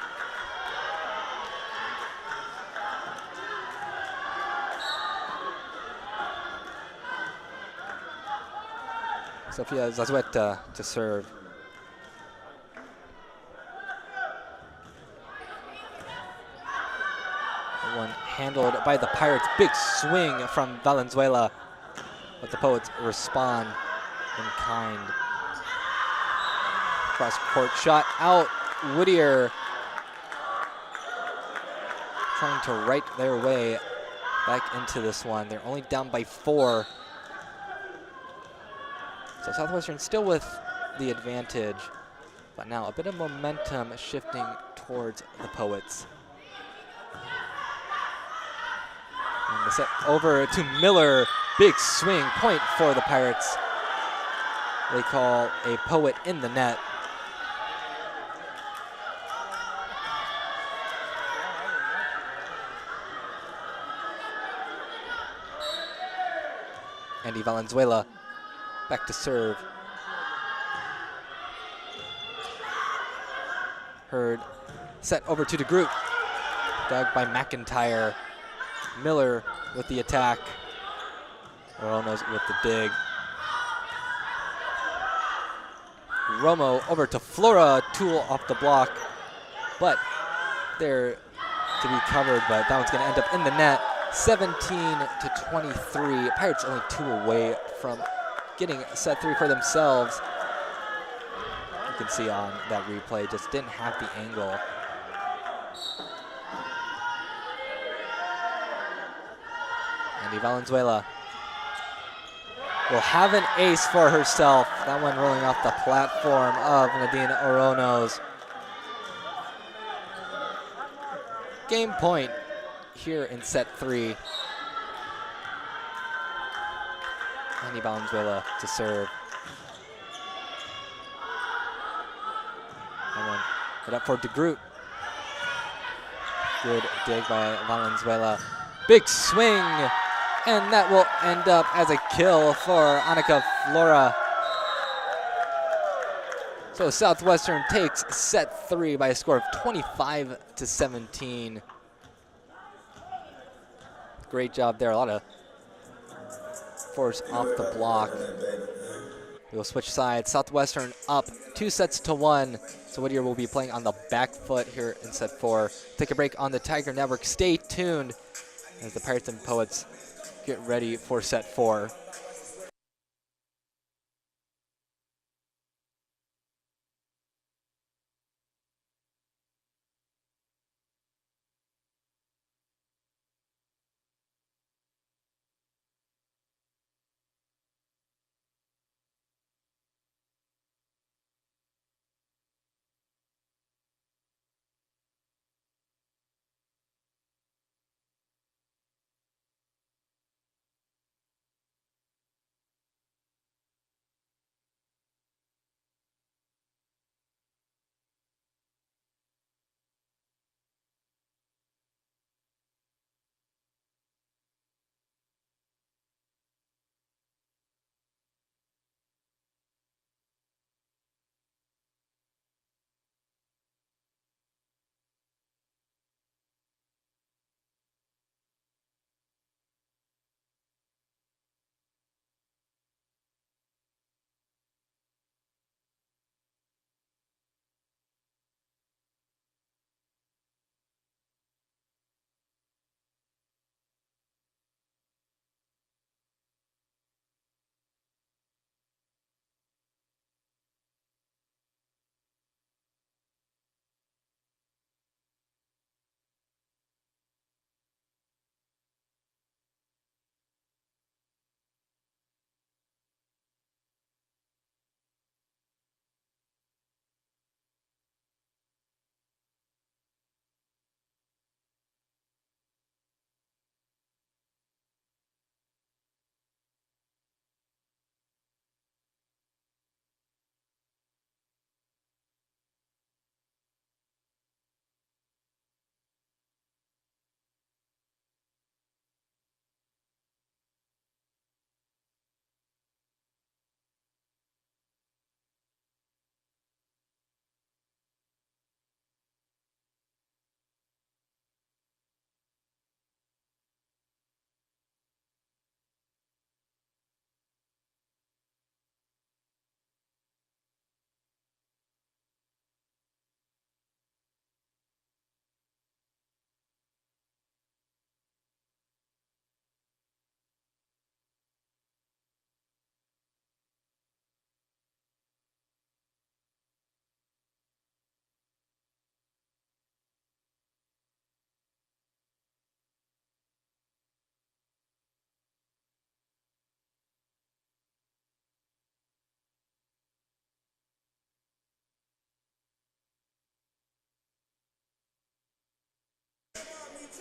Sofia Zazueta to serve. One handled by the Pirates. Big swing from Valenzuela. But the Poets respond in kind. Cross court shot out. Whittier trying to right their way back into this one. They're only down by 4. So Southwestern still with the advantage, but now a bit of momentum shifting towards the Poets. And the set over to Miller. Big swing, point for the Pirates. They call a Poet in the net. Andy Valenzuela back to serve. Hurd set over to DeGroot. Dug by McIntyre. Miller with the attack. Oronos with the dig. Romo over to Flora. Tool off the block, but there to be covered, but that one's going to end up in the net. 17-23. Pirates only 2 away from getting set 3 for themselves. You can see on that replay, just didn't have the angle. Andy Valenzuela will have an ace for herself. That one rolling off the platform of Nadine Orono's. Game point here in set 3. Andy Valenzuela to serve. That one hit up for DeGroot. Good dig by Valenzuela. Big swing, and that will end up as a kill for Annika Flora. So Southwestern takes set 3 by a score of 25-17. Great job there, a lot of force off the block. We'll switch sides. Southwestern up 2-1. So Whittier will be playing on the back foot here in set 4. Take a break on the Tiger Network. Stay tuned as the Pirates and Poets get ready for set 4.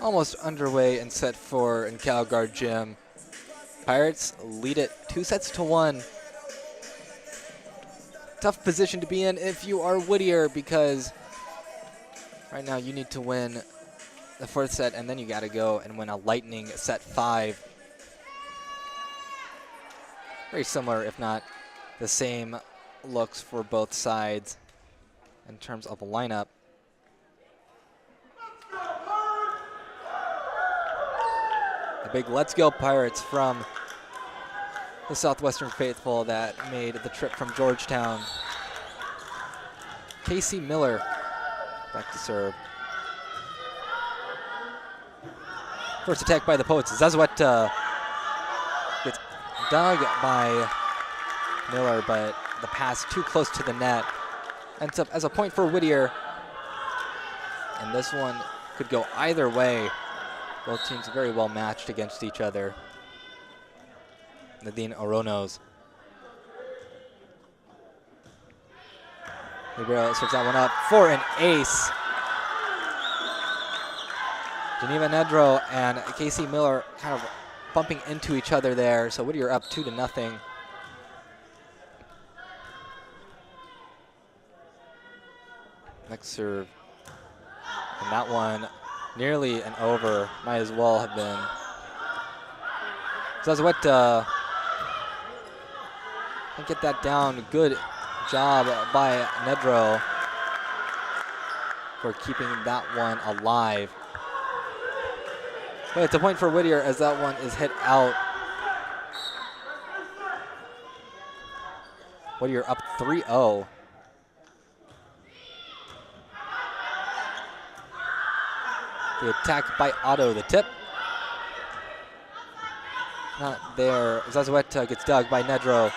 Almost underway in set 4 in Calgard Gym. Pirates lead it 2-1. Tough position to be in if you are Whittier, because right now you need to win the 4th set and then you gotta go and win a lightning set 5. Very similar, if not the same looks for both sides in terms of a lineup. The big Let's Go Pirates from the Southwestern faithful that made the trip from Georgetown. Casey Miller back to serve. First attack by the Poets. Zazuet gets dug by Miller, but the pass too close to the net. Ends up as a point for Whittier. And this one could go either way. Both teams very well matched against each other. Nadine Oronos. Libero serves that one up for an ace. Geneva Nedro and Casey Miller kind of bumping into each other there. So Whittier up 2-0. Next serve. And that one nearly an over. Might as well have been. Zazueta can get that down. Good job by Nedro for keeping that one alive. But it's a point for Whittier as that one is hit out. Whittier up 3-0. The attack by Otto, the tip. Not there. Zazueta gets dug by Nedro.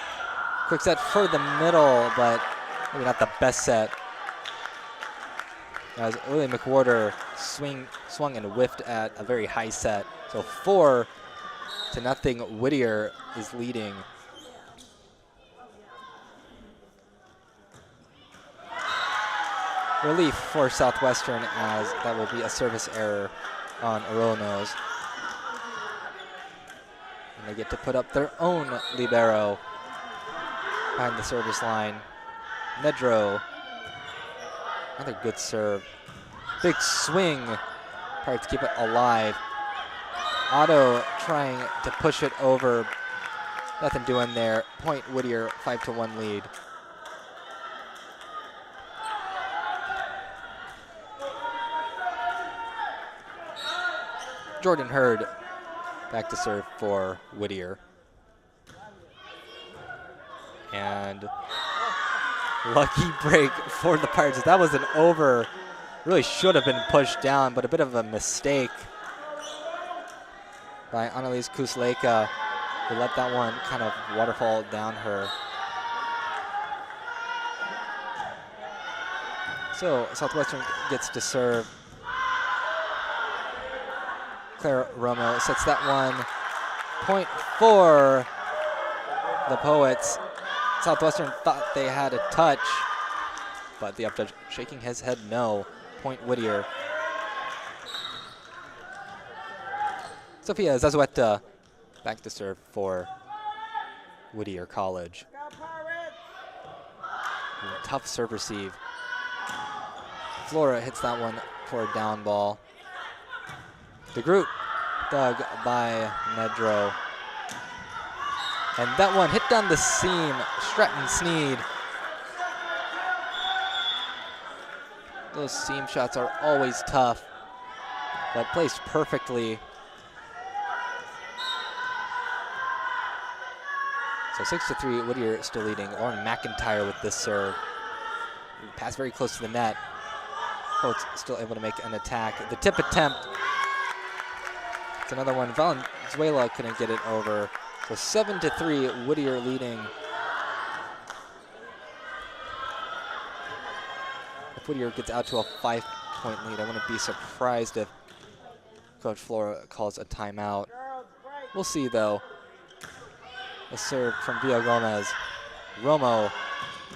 Quick set for the middle, but maybe not the best set. As William McWhorter swung and whiffed at a very high set. So 4-0, Whittier is leading. Relief for Southwestern as that will be a service error on Oronos. And they get to put up their own libero behind the service line. Nedro, another good serve. Big swing, trying to keep it alive. Otto trying to push it over. Nothing doing there. Point Whittier, 5-1 lead. Jordan Hurd back to serve for Whittier. And lucky break for the Pirates. That was an over. Really should have been pushed down, but a bit of a mistake by Annalise Kusleka, who let that one kind of waterfall down her. So Southwestern gets to serve. Claire Romo sets that one. Point for the Poets. Southwestern thought they had a touch, but the up judge shaking his head no. Point Whittier. Sophia Zazueta back to serve for Whittier College. Tough serve receive. Flora hits that one for a down ball. DeGroot dug by Nedro. And that one hit down the seam. Stratton Sneed. Those seam shots are always tough, but placed perfectly. So 6-3, Whittier still leading. Lauren McIntyre with this serve. Pass very close to the net. Coach still able to make an attack. The tip attempt. It's another one. Valenzuela couldn't get it over. So 7-3, Whittier leading. If Whittier gets out to a 5-point lead, I wouldn't be surprised if Coach Flora calls a timeout. We'll see though. A serve from Villa Gomez. Romo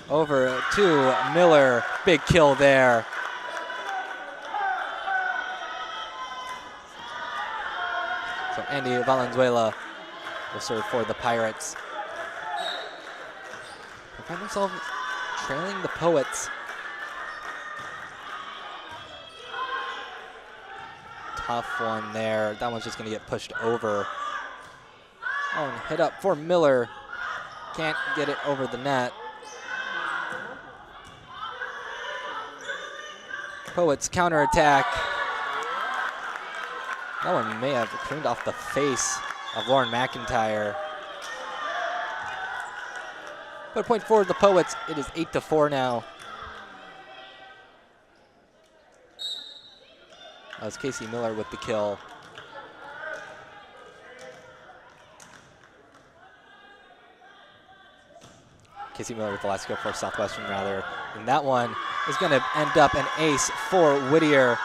over to Miller. Big kill there. So Andy Valenzuela will serve for the Pirates. They find themselves trailing the Poets. Tough one there. That one's just going to get pushed over. Oh, and hit up for Miller. Can't get it over the net. Poets counterattack. That one may have creamed off the face of Lauren McIntyre. But a point for the Poets. It is 8-4 now. That was Casey Miller with the kill. Casey Miller with the last kill for Southwestern, rather. And that one is going to end up an ace for Whittier.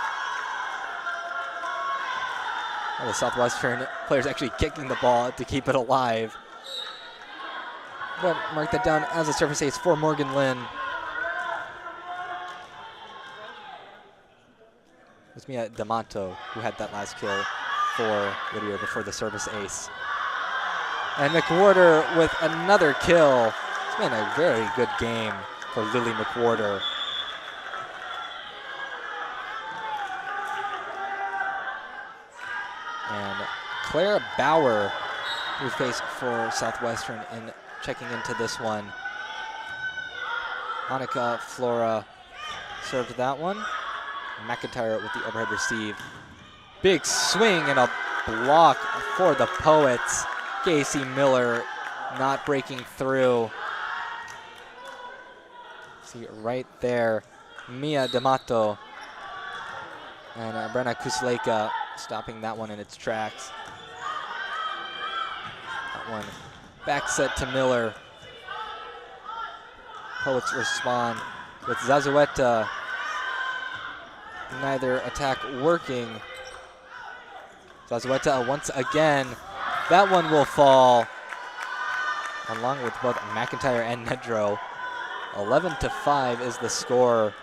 Well, the Southwestern players actually kicking the ball to keep it alive. But mark that down as a service ace for Morgan Lynn. It was Mia D'Amato who had that last kill for Whittier before the service ace. And McWhorter with another kill. It's been a very good game for Lily McWhorter. And Claire Bauer, who faced for Southwestern in checking into this one. Annika Flora served that one. McIntyre with the overhead receive. Big swing and a block for the Poets. Casey Miller not breaking through. See right there, Mia D'Amato and Brenna Kusleka stopping that one in its tracks. That one back set to Miller. Poets respond with Zazueta. Neither attack working. Zazueta once again. That one will fall, along with both McIntyre and Nedro. 11-5 is the score.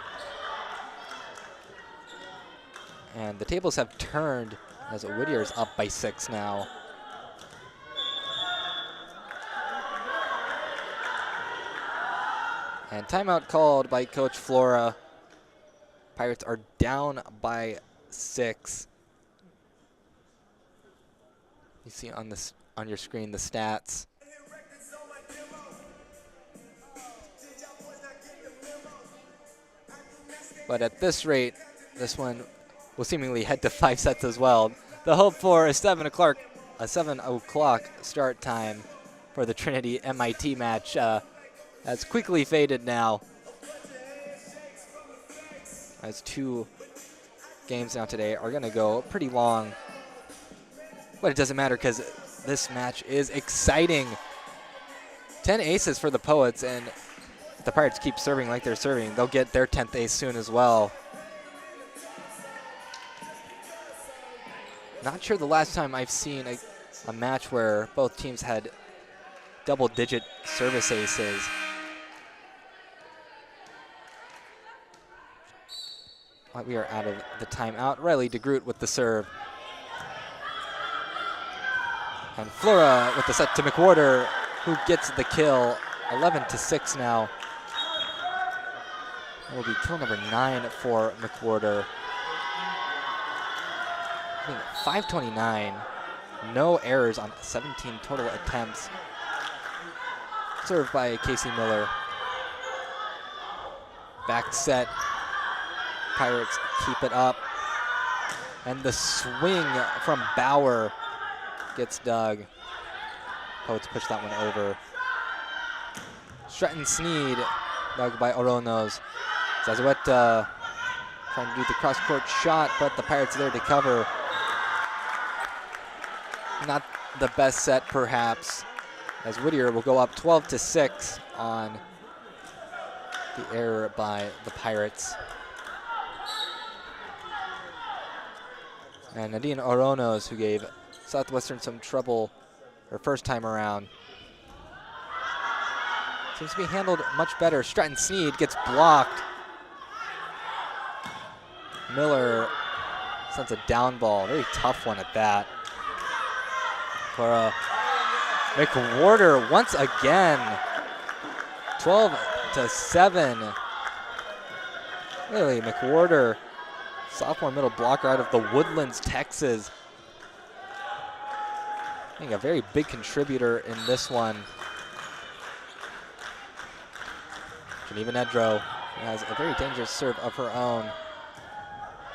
And the tables have turned as Whittier is up by 6 now. And timeout called by Coach Flora. Pirates are down by 6. You see on this on your screen the stats. But at this rate, this one will seemingly head to 5 sets as well. The hope for a 7 o'clock start time for the Trinity MIT match has quickly faded now. As 2 games now today are going to go pretty long. But it doesn't matter because this match is exciting. 10 aces for the Poets, and if the Pirates keep serving like they're serving, they'll get their 10th ace soon as well. Not sure the last time I've seen a match where both teams had double-digit service aces. We are out of the timeout. Riley DeGroot with the serve. And Flora with the set to McWhorter, who gets the kill. 11-6 now. That will be kill number 9 for McWhorter. 529. No errors on 17 total attempts. Served by Casey Miller. Back set. Pirates keep it up. And the swing from Bauer gets dug. Poets push that one over. Stratton Sneed, dug by Oronos. Zazueta trying to do the cross-court shot, but the Pirates there to cover. Not the best set, perhaps, as Whittier will go up 12-6 on the error by the Pirates. And Nadine Oronos, who gave Southwestern some trouble her first time around. Seems to be handled much better. Stratton Sneed gets blocked. Miller sends a down ball. Very tough one at that. For McWhorter once again. 12-7. Really, McWhorter, sophomore middle blocker out of the Woodlands, Texas. Being a very big contributor in this one. Geneva Nedro has a very dangerous serve of her own.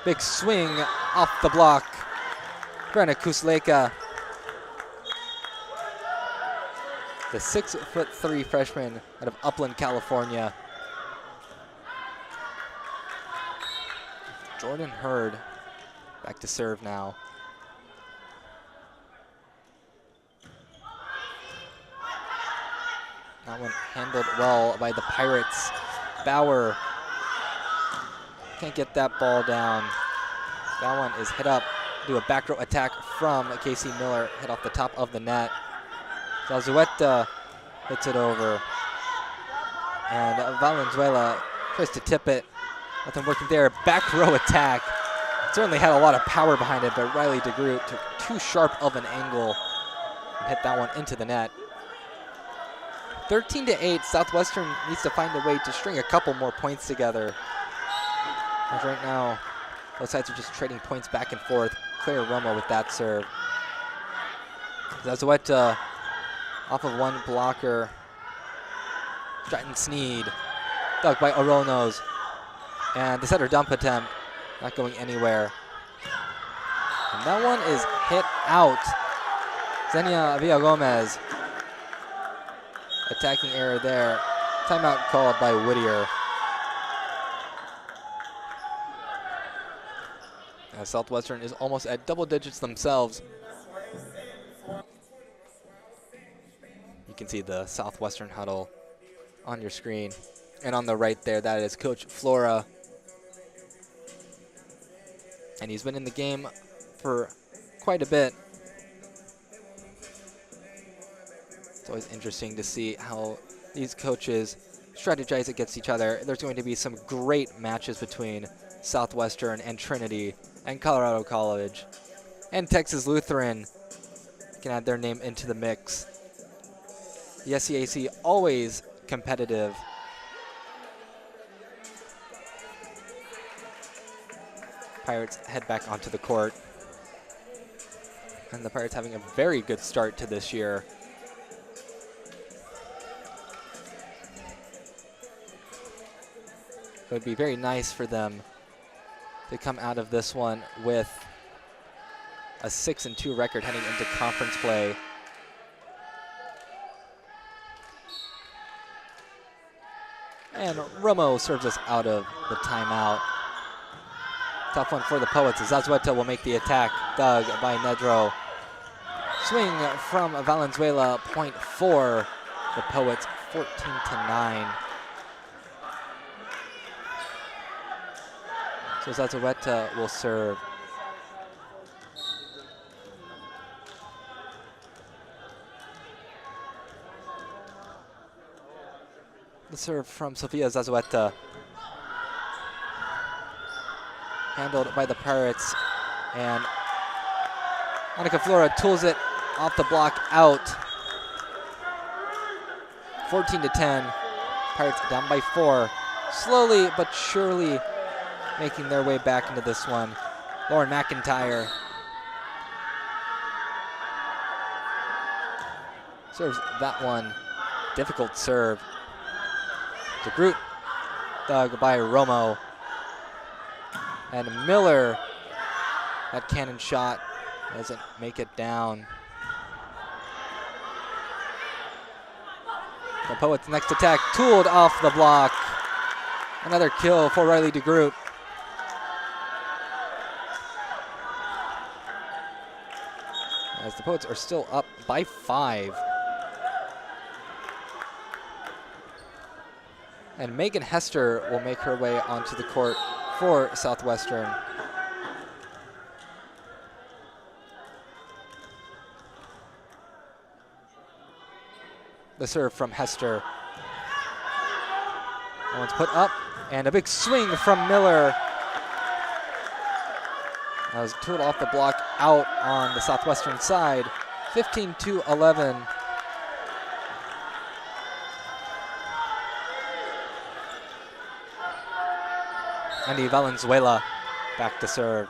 Big swing off the block. Brenna Kusleka, the 6'3" freshman out of Upland, California. Jordan Hurd Back to serve now. That one handled well by the Pirates. Bauer can't get that ball down. That one is hit up. Do a back row attack from Casey Miller. Hit off the top of the net. Zazueta hits it over. And Valenzuela tries to tip it. Nothing working there. Back row attack. Certainly had a lot of power behind it, but Riley DeGroot took too sharp of an angle and hit that one into the net. 13-8, Southwestern needs to find a way to string a couple more points together. As right now, both sides are just trading points back and forth. Claire Romo with that serve. Zazueta off of one blocker. Stratton Sneed, dug by Oronos. And the setter dump attempt, not going anywhere. And that one is hit out. Xenia Villagomez. Attacking error there. Timeout called by Whittier. Southwestern is almost at double digits themselves. You can see the Southwestern huddle on your screen. And on the right there, that is Coach Flora. And he's been in the game for quite a bit. It's always interesting to see how these coaches strategize against each other. There's going to be some great matches between Southwestern and Trinity and Colorado College and Texas Lutheran can add their name into the mix. The SCAC always competitive. Pirates head back onto the court. And the Pirates having a very good start to this year. It would be very nice for them to come out of this one with a 6-2 record heading into conference play. And Romo serves us out of the timeout. Tough one for the Poets as Zazueta will make the attack. Dug by Nedro. Swing from Valenzuela, point 4. The Poets 14-9. So Zazueta will serve. The serve from Sofia Zazueta. Handled by the Pirates. And Monica Flora tools it off the block out. 14-10. Pirates down by 4. Slowly but surely making their way back into this one. Lauren McIntyre serves that one. Difficult serve. DeGroot dug by Romo. And Miller, that cannon shot doesn't make it down. The Poets' next attack tooled off the block. Another kill for Riley DeGroot. As the Poets are still up by 5. And Megan Hester will make her way onto the court for Southwestern. The serve from Hester. That one's put up, and a big swing from Miller. That was tooled off the block out on the Southwestern side. 15-11. Andy Valenzuela back to serve.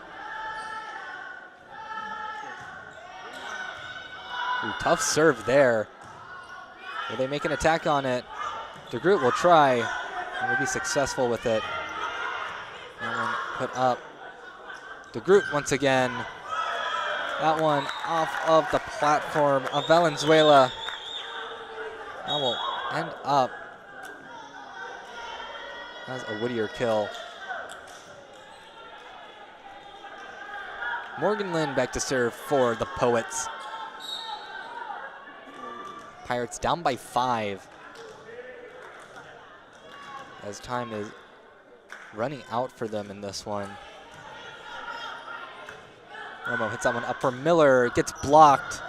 Ooh, tough serve there. Will they make an attack on it? DeGroot will try and will be successful with it. And then put up. DeGroot once again. That one off of the platform of Valenzuela. That will end up as a Whittier kill. Morgan Lynn back to serve for the Poets. Pirates down by 5. As time is running out for them in this one. Romo hits that one up for Miller, gets blocked.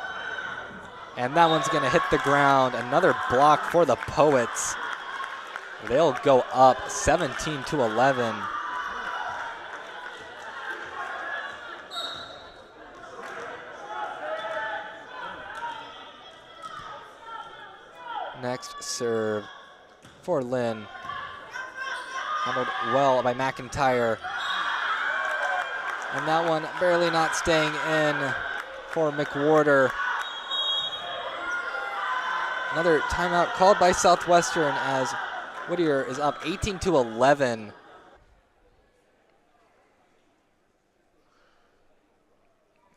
And that one's gonna hit the ground. Another block for the Poets. They'll go up 17-11. Next serve for Lynn. Handled well by McIntyre. And that one barely not staying in for McWhorter. Another timeout called by Southwestern as Whittier is up 18-11.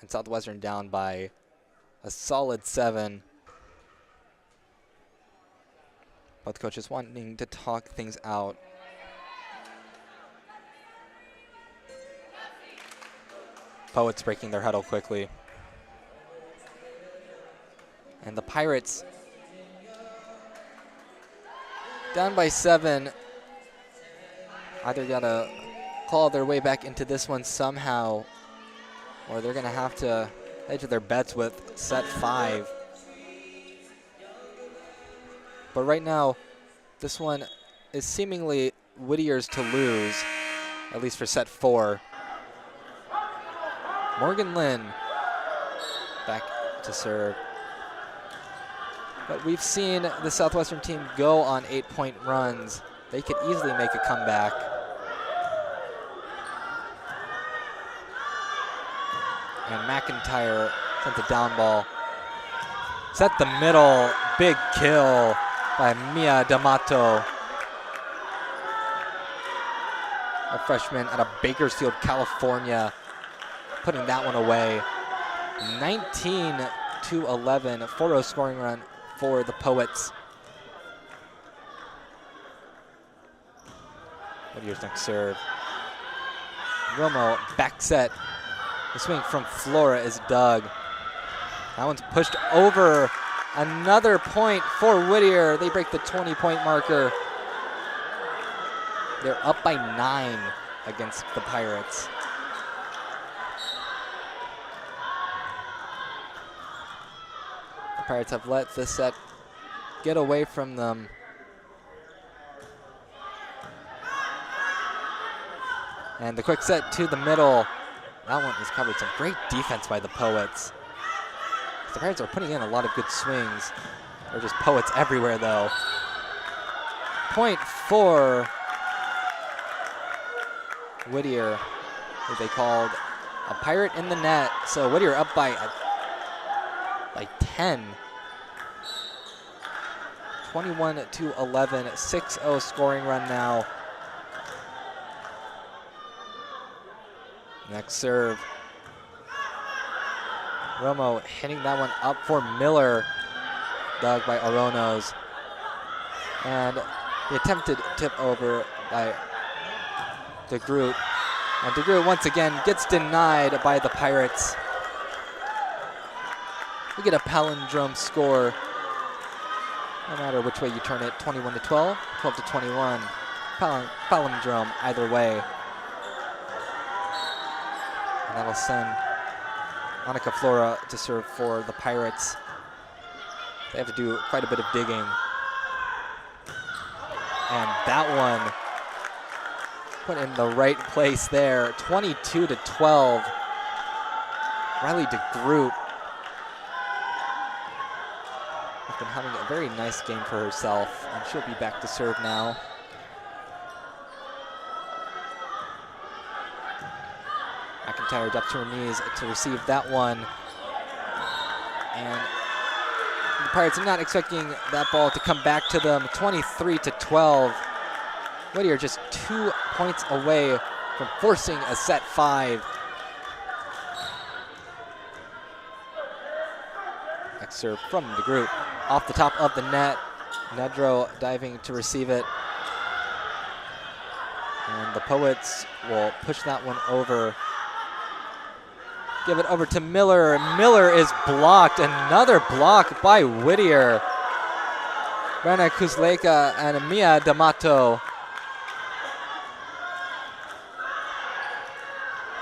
And Southwestern down by a solid 7. Both coaches wanting to talk things out. Poets breaking their huddle quickly. And the Pirates down by 7. Either gotta claw their way back into this one somehow, or they're gonna have to hedge their bets with set 5. But right now, this one is seemingly Whittier's to lose, at least for set 4. Morgan Lynn back to serve. But we've seen the Southwestern team go on 8-point runs. They could easily make a comeback. And McIntyre sent the down ball. Set the middle, big kill by Mia D'Amato. A freshman out of Bakersfield, California, putting that one away. 19-11, 4-0 scoring run for the Poets. Whittier's next serve. Romo back set. The swing from Flora is dug. That one's pushed over. Another point for Whittier. They break the 20-point marker. They're up by 9 against the Pirates. The Pirates have let this set get away from them. And the quick set to the middle. That one is covered. Some great defense by the Poets. The Pirates are putting in a lot of good swings. They're just Poets everywhere, though. Point for Whittier, who they called a Pirate in the net. So Whittier up by 10. 21-11, 6-0 scoring run now. Next serve. Romo hitting that one up for Miller, dug by Oronos. And the attempted tip over by DeGroot. And DeGroot once again gets denied by the Pirates. We get a palindrome score, no matter which way you turn it, 21-12, 12-21. Palindrome either way. And that'll send Monica Flora to serve for the Pirates. They have to do quite a bit of digging. And that one put in the right place there. 22-12. Riley DeGroot has been having a very nice game for herself, and she'll be back to serve now. McIntyre up to her knees to receive that one. And the Pirates are not expecting that ball to come back to them. 23-12. Whittier just 2 points away from forcing a set 5. Next serve from DeGroot. Off the top of the net. Nedro diving to receive it. And the Poets will push that one over. Give it over to Miller. Miller is blocked. Another block by Whittier. Rana Kuzleka and Mia D'Amato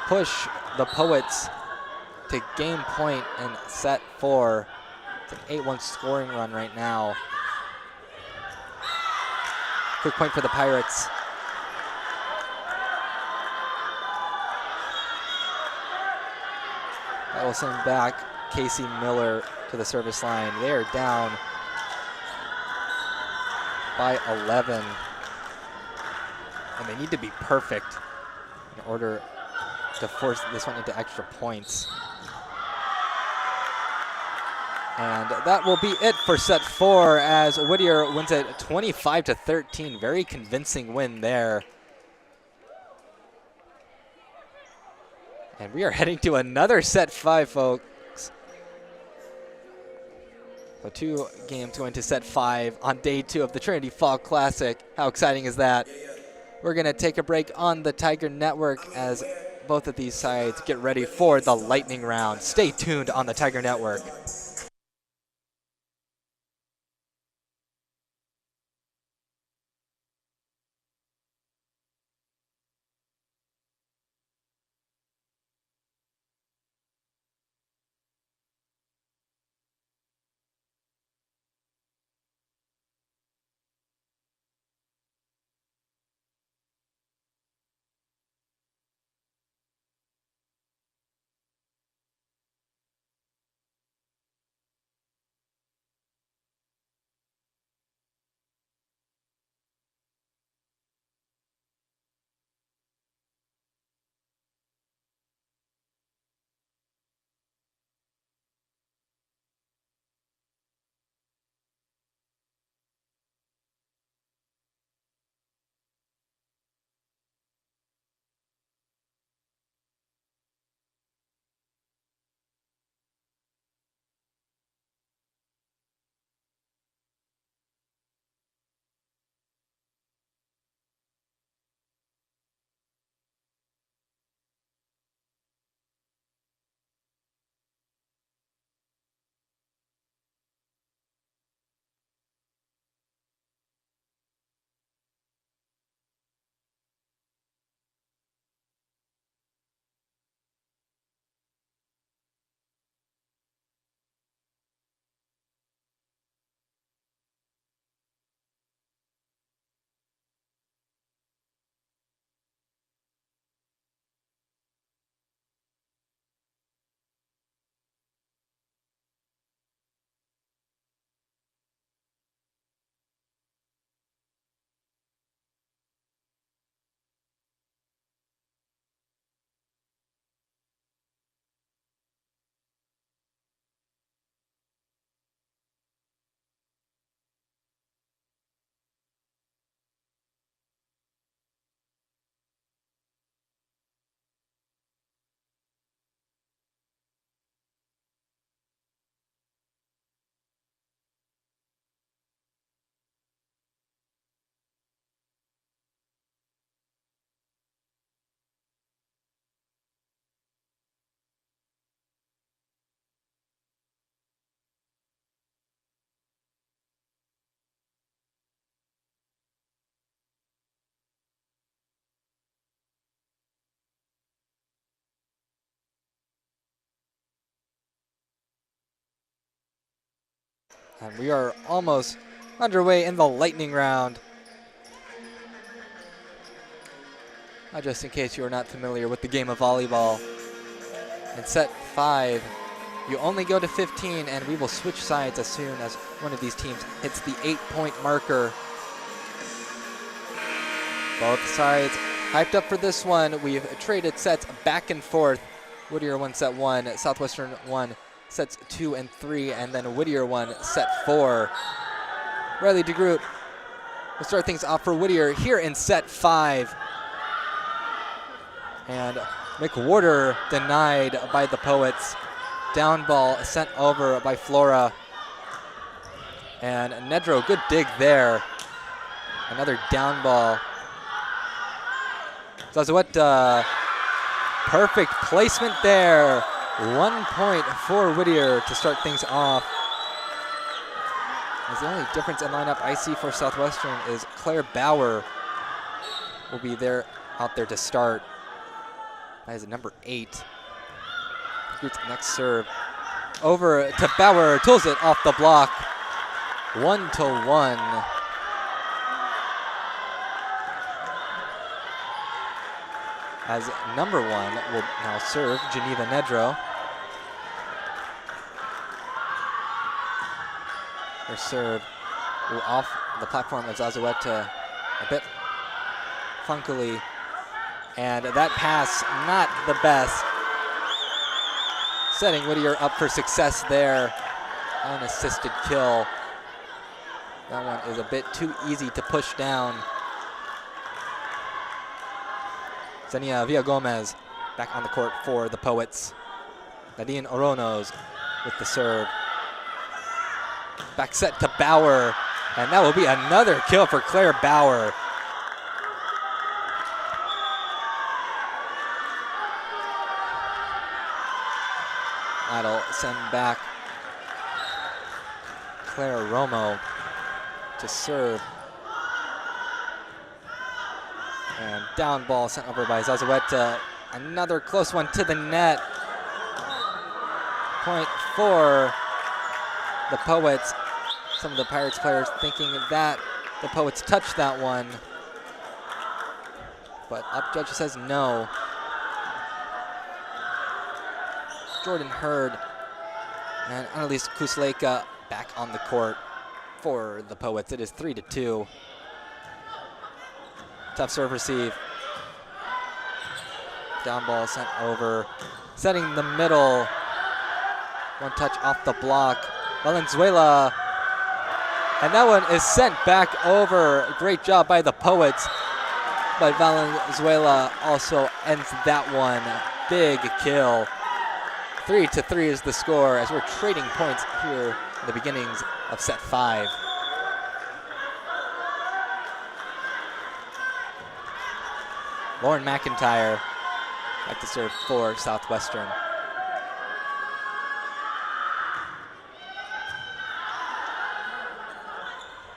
push the Poets to game point in set 4. It's an 8-1 scoring run right now. Quick point for the Pirates. That will send back Casey Miller to the service line. They are down by 11. And they need to be perfect in order to force this one into extra points. And that will be it for set 4 as Whittier wins it 25-13. Very convincing win there. And we are heading to another set 5, folks. So 2 games going to set 5 on day 2 of the Trinity Fall Classic. How exciting is that? We're going to take a break on the Tiger Network as both of these sides get ready for the lightning round. Stay tuned on the Tiger Network. And we are almost underway in the lightning round. Just in case you are not familiar with the game of volleyball. In set 5, you only go to 15, and we will switch sides as soon as one of these teams hits the 8-point marker. Both sides hyped up for this one. We've traded sets back and forth. Whittier won set 1, Southwestern won sets 2 and 3, and then Whittier won set 4. Riley DeGroot will start things off for Whittier here in set 5. And McWhorter denied by the Poets. Down ball sent over by Flora. And Nedro, good dig there. Another down ball. So what perfect placement there 1 point for Whittier to start things off. As the only difference in lineup I see for Southwestern is Claire Bauer will be out there to start. That is number 8. Groot's next serve. Over to Bauer, tools it off the block. 1-1. As number 1 will now serve Geneva Nedro. Her serve off the platform of Zazueta a bit funkily. And that pass, not the best. Setting Whittier up for success there. Unassisted kill. That one is a bit too easy to push down. Zenia Villagomez back on the court for the Poets. Nadine Oronos with the serve. Back set to Bauer, and that will be another kill for Claire Bauer. That'll send back Claire Romo to serve. And down ball sent over by Zazueta. Another close one to the net. Point for the Poets. Some of the Pirates players thinking that the Poets touched that one. But up judge says no. Jordan Hurd and Annalise Kusleka back on the court for the Poets. It is 3-2. Tough serve receive. Down ball sent over. Setting the middle. One touch off the block. Valenzuela. And that one is sent back over. Great job by the Poets. But Valenzuela also ends that one. Big kill. 3-3 is the score as we're trading points here in the beginnings of set 5. Lauren McIntyre back to serve for Southwestern.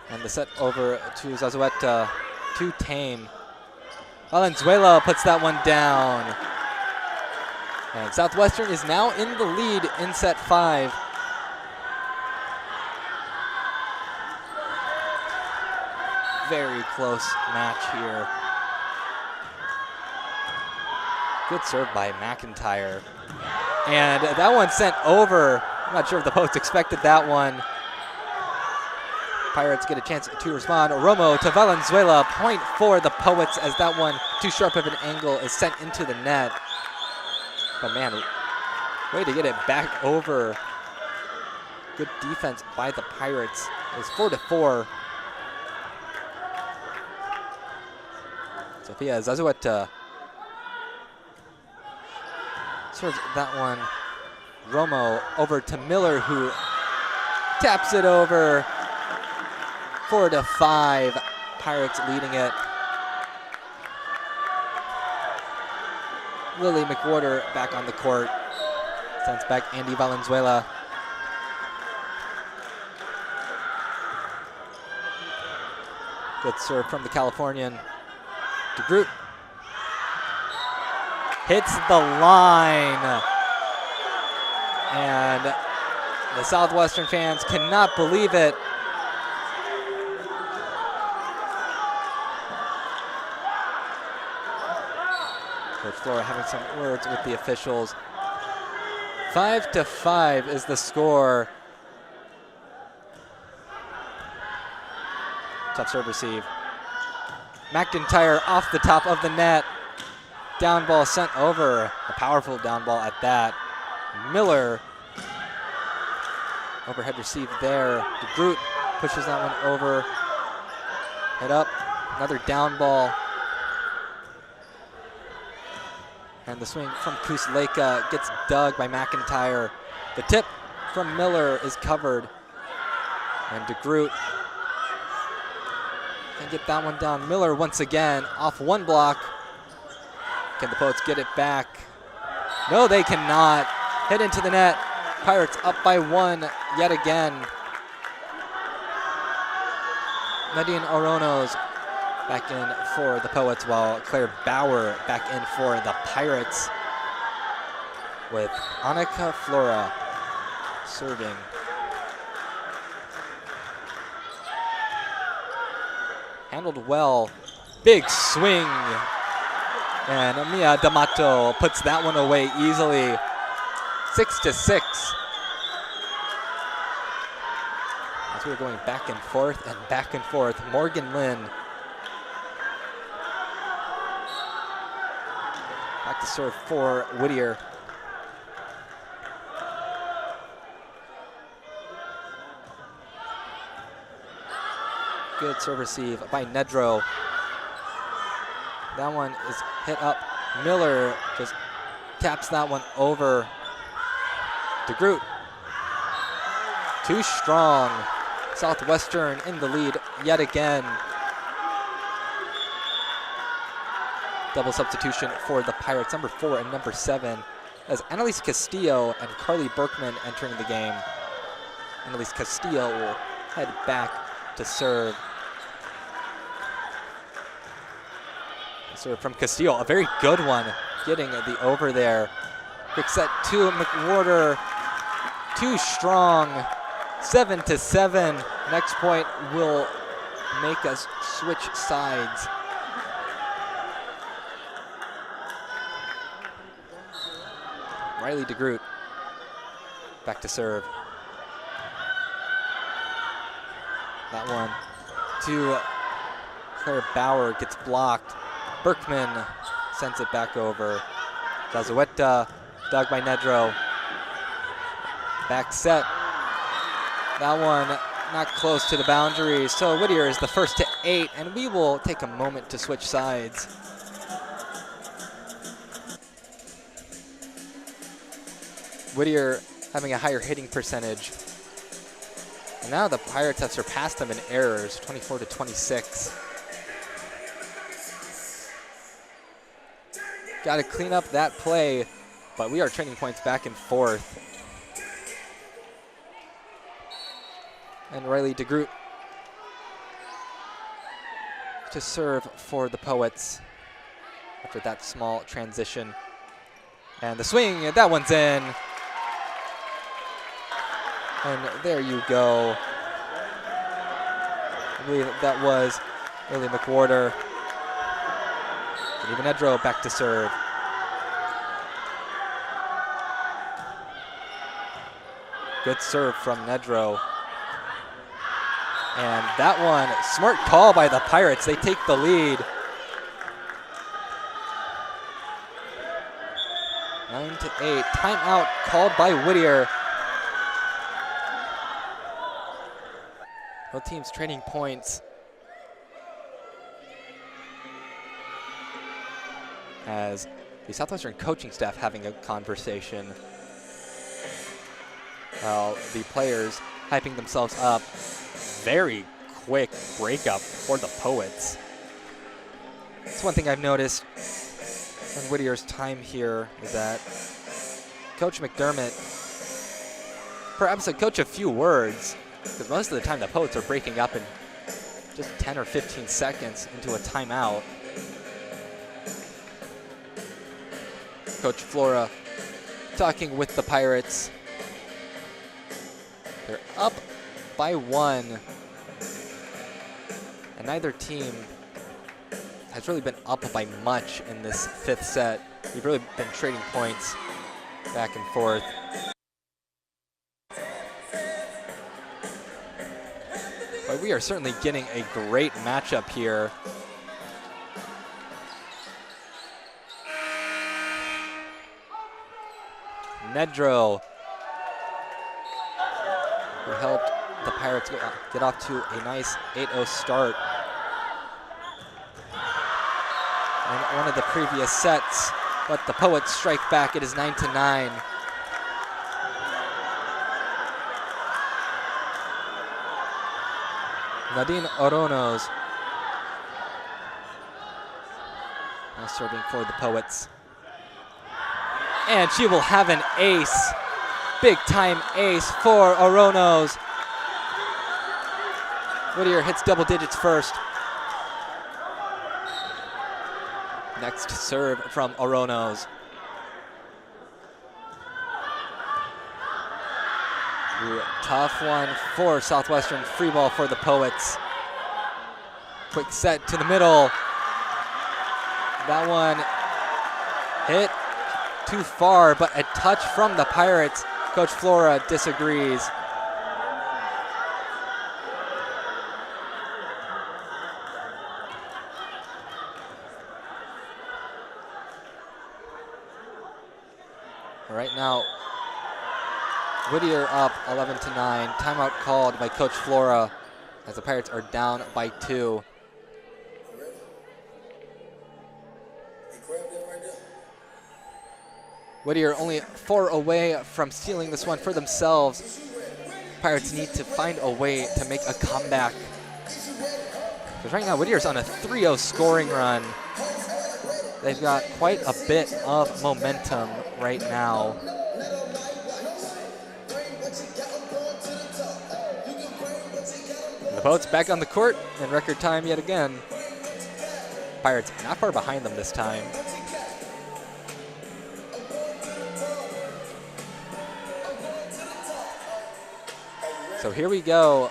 And the set over to Zazueta, too tame. Valenzuela puts that one down. And Southwestern is now in the lead in set 5. Very close match here. Good serve by McIntyre. And that one sent over. I'm not sure if the Poets expected that one. Pirates get a chance to respond. Romo to Valenzuela. Point for the Poets as that one, too sharp of an angle, is sent into the net. But man, way to get it back over. Good defense by the Pirates. It's 4-4. Sophia Zazueta serves that one. Romo over to Miller, who taps it over. 4-5. Pirates leading it. Lily McWhorter back on the court. Sends back Andy Valenzuela. Good serve from the Californian. DeGroot hits the line. And the Southwestern fans cannot believe it. Coach Flora having some words with the officials. 5-5 is the score. Tough serve receive. McIntyre off the top of the net. Down ball sent over. A powerful down ball at that. Miller. Overhead receive there. DeGroot pushes that one over. Head up. Another down ball. And the swing from Kusleka gets dug by McIntyre. The tip from Miller is covered. And DeGroot can get that one down. Miller once again off one block. Can the Poets get it back? No, they cannot. hit into the net. Pirates up by 1 yet again. Nadine Oronos back in for the Poets, while Claire Bauer back in for the Pirates, with Annika Flora serving. Handled well. Big swing. And Mia D'Amato puts that one away easily. 6-6. As we're going back and forth and back and forth. Morgan Lynn. Back to serve for Whittier. Good serve receive by Nedro. That one is hit up. Miller just taps that one over. DeGroot. Too strong. Southwestern in the lead yet again. Double substitution for the Pirates, number 4 and number 7, as Annalise Castillo and Carly Berkman entering the game. Annalise Castillo will head back to serve. Serve from Castillo, a very good one, getting the over there. Quick set to McWhorter, too strong, 7-7. Next point will make us switch sides. Riley DeGroot back to serve. That one to Claire Bauer, gets blocked. Berkman sends it back over. Zazueta, dug by Nedro. Back set. That one not close to the boundary. So Whittier is the first to 8, and we will take a moment to switch sides. Whittier having a higher hitting percentage. And now the Pirates have surpassed them in errors, 24-26. Got to clean up that play, but we are trading points back and forth. And Riley DeGroot to serve for the Poets after that small transition. And the swing, that one's in. And there you go. I believe that was Lily McWhorter. And even Nedro back to serve. Good serve from Nedro. And that one, smart call by the Pirates. They take the lead. 9-8. Timeout called by Whittier. Both teams trading points. As the Southwestern coaching staff having a conversation, while the players hyping themselves up. Very quick breakup for the Poets. That's one thing I've noticed in Whittier's time here, is that Coach McDermott perhaps a coach a few words, because most of the time the Poets are breaking up in just 10 or 15 seconds into a timeout. Coach Flora talking with the Pirates. They're up by 1. And neither team has really been up by much in this 5th set. We've really been trading points back and forth. But we are certainly getting a great matchup here. Nedro, who helped the Pirates get off to a nice 8-0 start. And one of the previous sets, but the Poets strike back. It is 9-9. Nadine Oronos now serving for the Poets. And she will have an ace. Big time ace for Oronos. Whittier hits double digits first. Next serve from Oronos. Ooh, tough one for Southwestern. Free ball for the Poets. Quick set to the middle. That one hit too far, but a touch from the Pirates. Coach Flora disagrees. Right now, Whittier up 11-9. Timeout called by Coach Flora as the Pirates are down by 2. Whittier only 4 away from stealing this one for themselves. Pirates need to find a way to make a comeback. Because right now, Whittier's on a 3-0 scoring run. They've got quite a bit of momentum right now. The Poets back on the court in record time yet again. Pirates not far behind them this time. So here we go.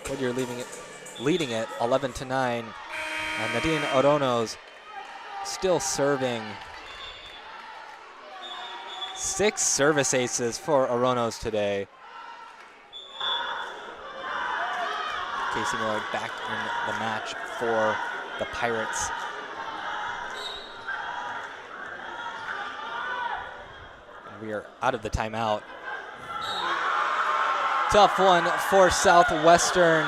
Whittier leading it 11-9. And Nadine Oronos still serving. 6 service aces for Oronos today. Casey Miller back in the match for the Pirates. And we are out of the timeout. Tough one for Southwestern,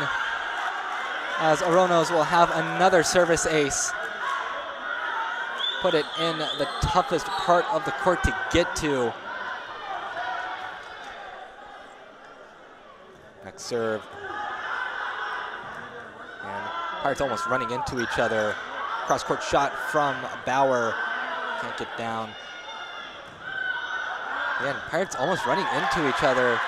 as Oronos will have another service ace. Put it in the toughest part of the court to get to. Next serve. And Pirates almost running into each other. Cross-court shot from Bauer. Can't get down. Again, Pirates almost running into each other.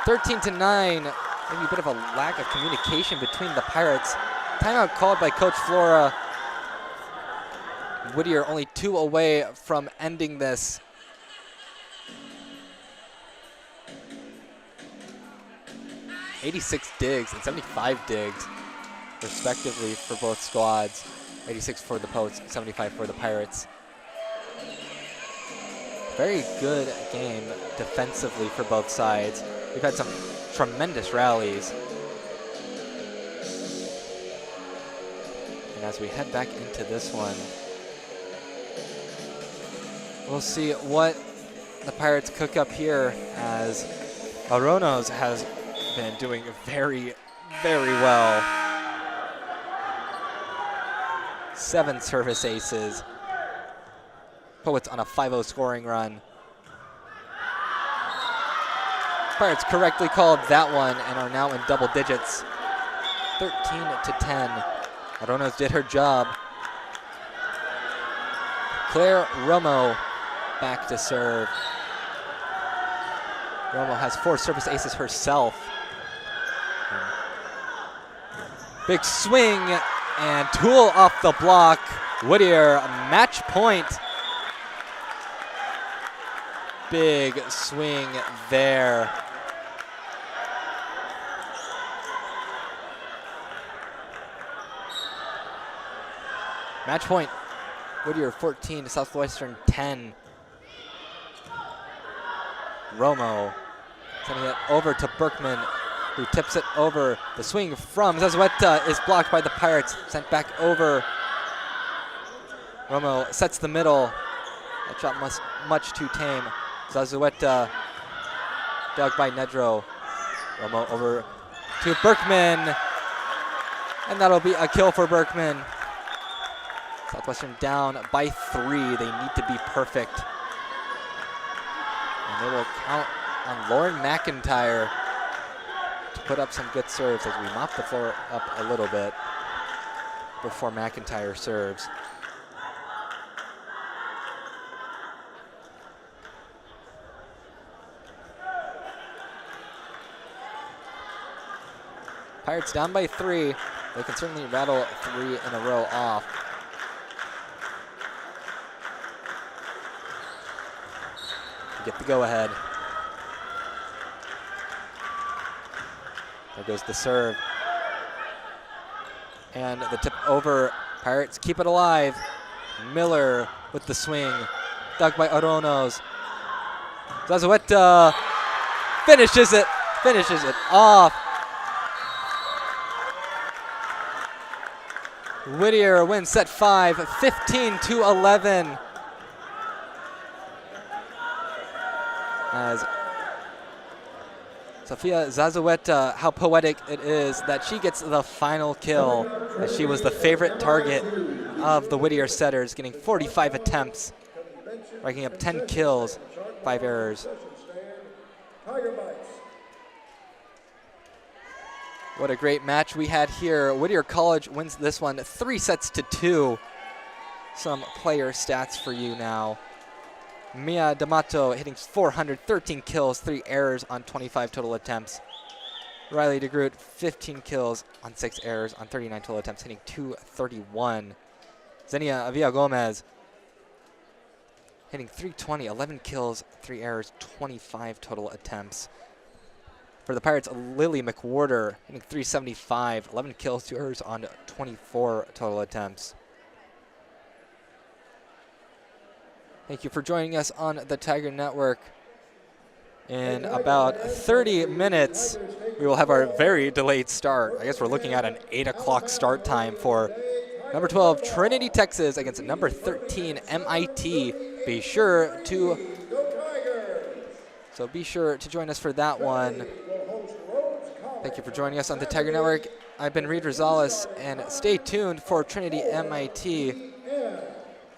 13-9. Maybe a bit of a lack of communication between the Pirates. Timeout called by Coach Flora. Whittier only 2 away from ending this. '86 digs and 75 digs, respectively, for both squads. 86 for the Poets, 75 for the Pirates. Very good game defensively for both sides. We've had some tremendous rallies. And as we head back into this one, we'll see what the Pirates cook up here, as Oronos has been doing very, very well. 7 service aces. Poets on a 5-0 scoring run. Pirates correctly called that one and are now in double digits. 13-10. Oronos did her job. Claire Romo back to serve. Romo has 4 service aces herself. Big swing and Toole off the block. Whittier, match point. Big swing there. Match point. Whittier 14, Southwestern 10. Romo sending it over to Berkman, who tips it over. The swing from Zazueta is blocked by the Pirates, sent back over. Romo sets the middle. That shot much too tame. Zazueta dug by Nedro. Romo over to Berkman, and that'll be a kill for Berkman. Southwestern down by 3. They need to be perfect. And they will count on Lauren McIntyre to put up some good serves as we mop the floor up a little bit before McIntyre serves. Pirates down by 3. They can certainly rattle 3 in a row off. Get the go-ahead. There goes the serve. And the tip over. Pirates keep it alive. Miller with the swing. Dug by Aronos. Zazueta finishes it off. Whittier wins set 5, 15-11. As Sofia Zazueta, how poetic it is that she gets the final kill, as she was the favorite target of the Whittier setters, getting 45 attempts, racking up 10 kills, 5 errors. What a great match we had here. Whittier College wins this one 3-2. Some player stats for you now. Mia D'Amato hitting 413 kills, 3 errors on 25 total attempts. Riley DeGroot, 15 kills on 6 errors on 39 total attempts, hitting 231. Zenia Avila Gomez hitting 320, 11 kills, 3 errors, 25 total attempts. For the Pirates, Lily McWhorter hitting 375, 11 kills, 2 errors on 24 total attempts. Thank you for joining us on the Tiger Network. In about 30 minutes, we will have our very delayed start. I guess we're looking at an 8 o'clock start time for number 12, Trinity, Texas, against number 13, MIT. Be sure to join us for that one. Thank you for joining us on the Tiger Network. I've been Reed Rosales, and stay tuned for Trinity, MIT.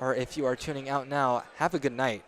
Or if you are tuning out now, have a good night.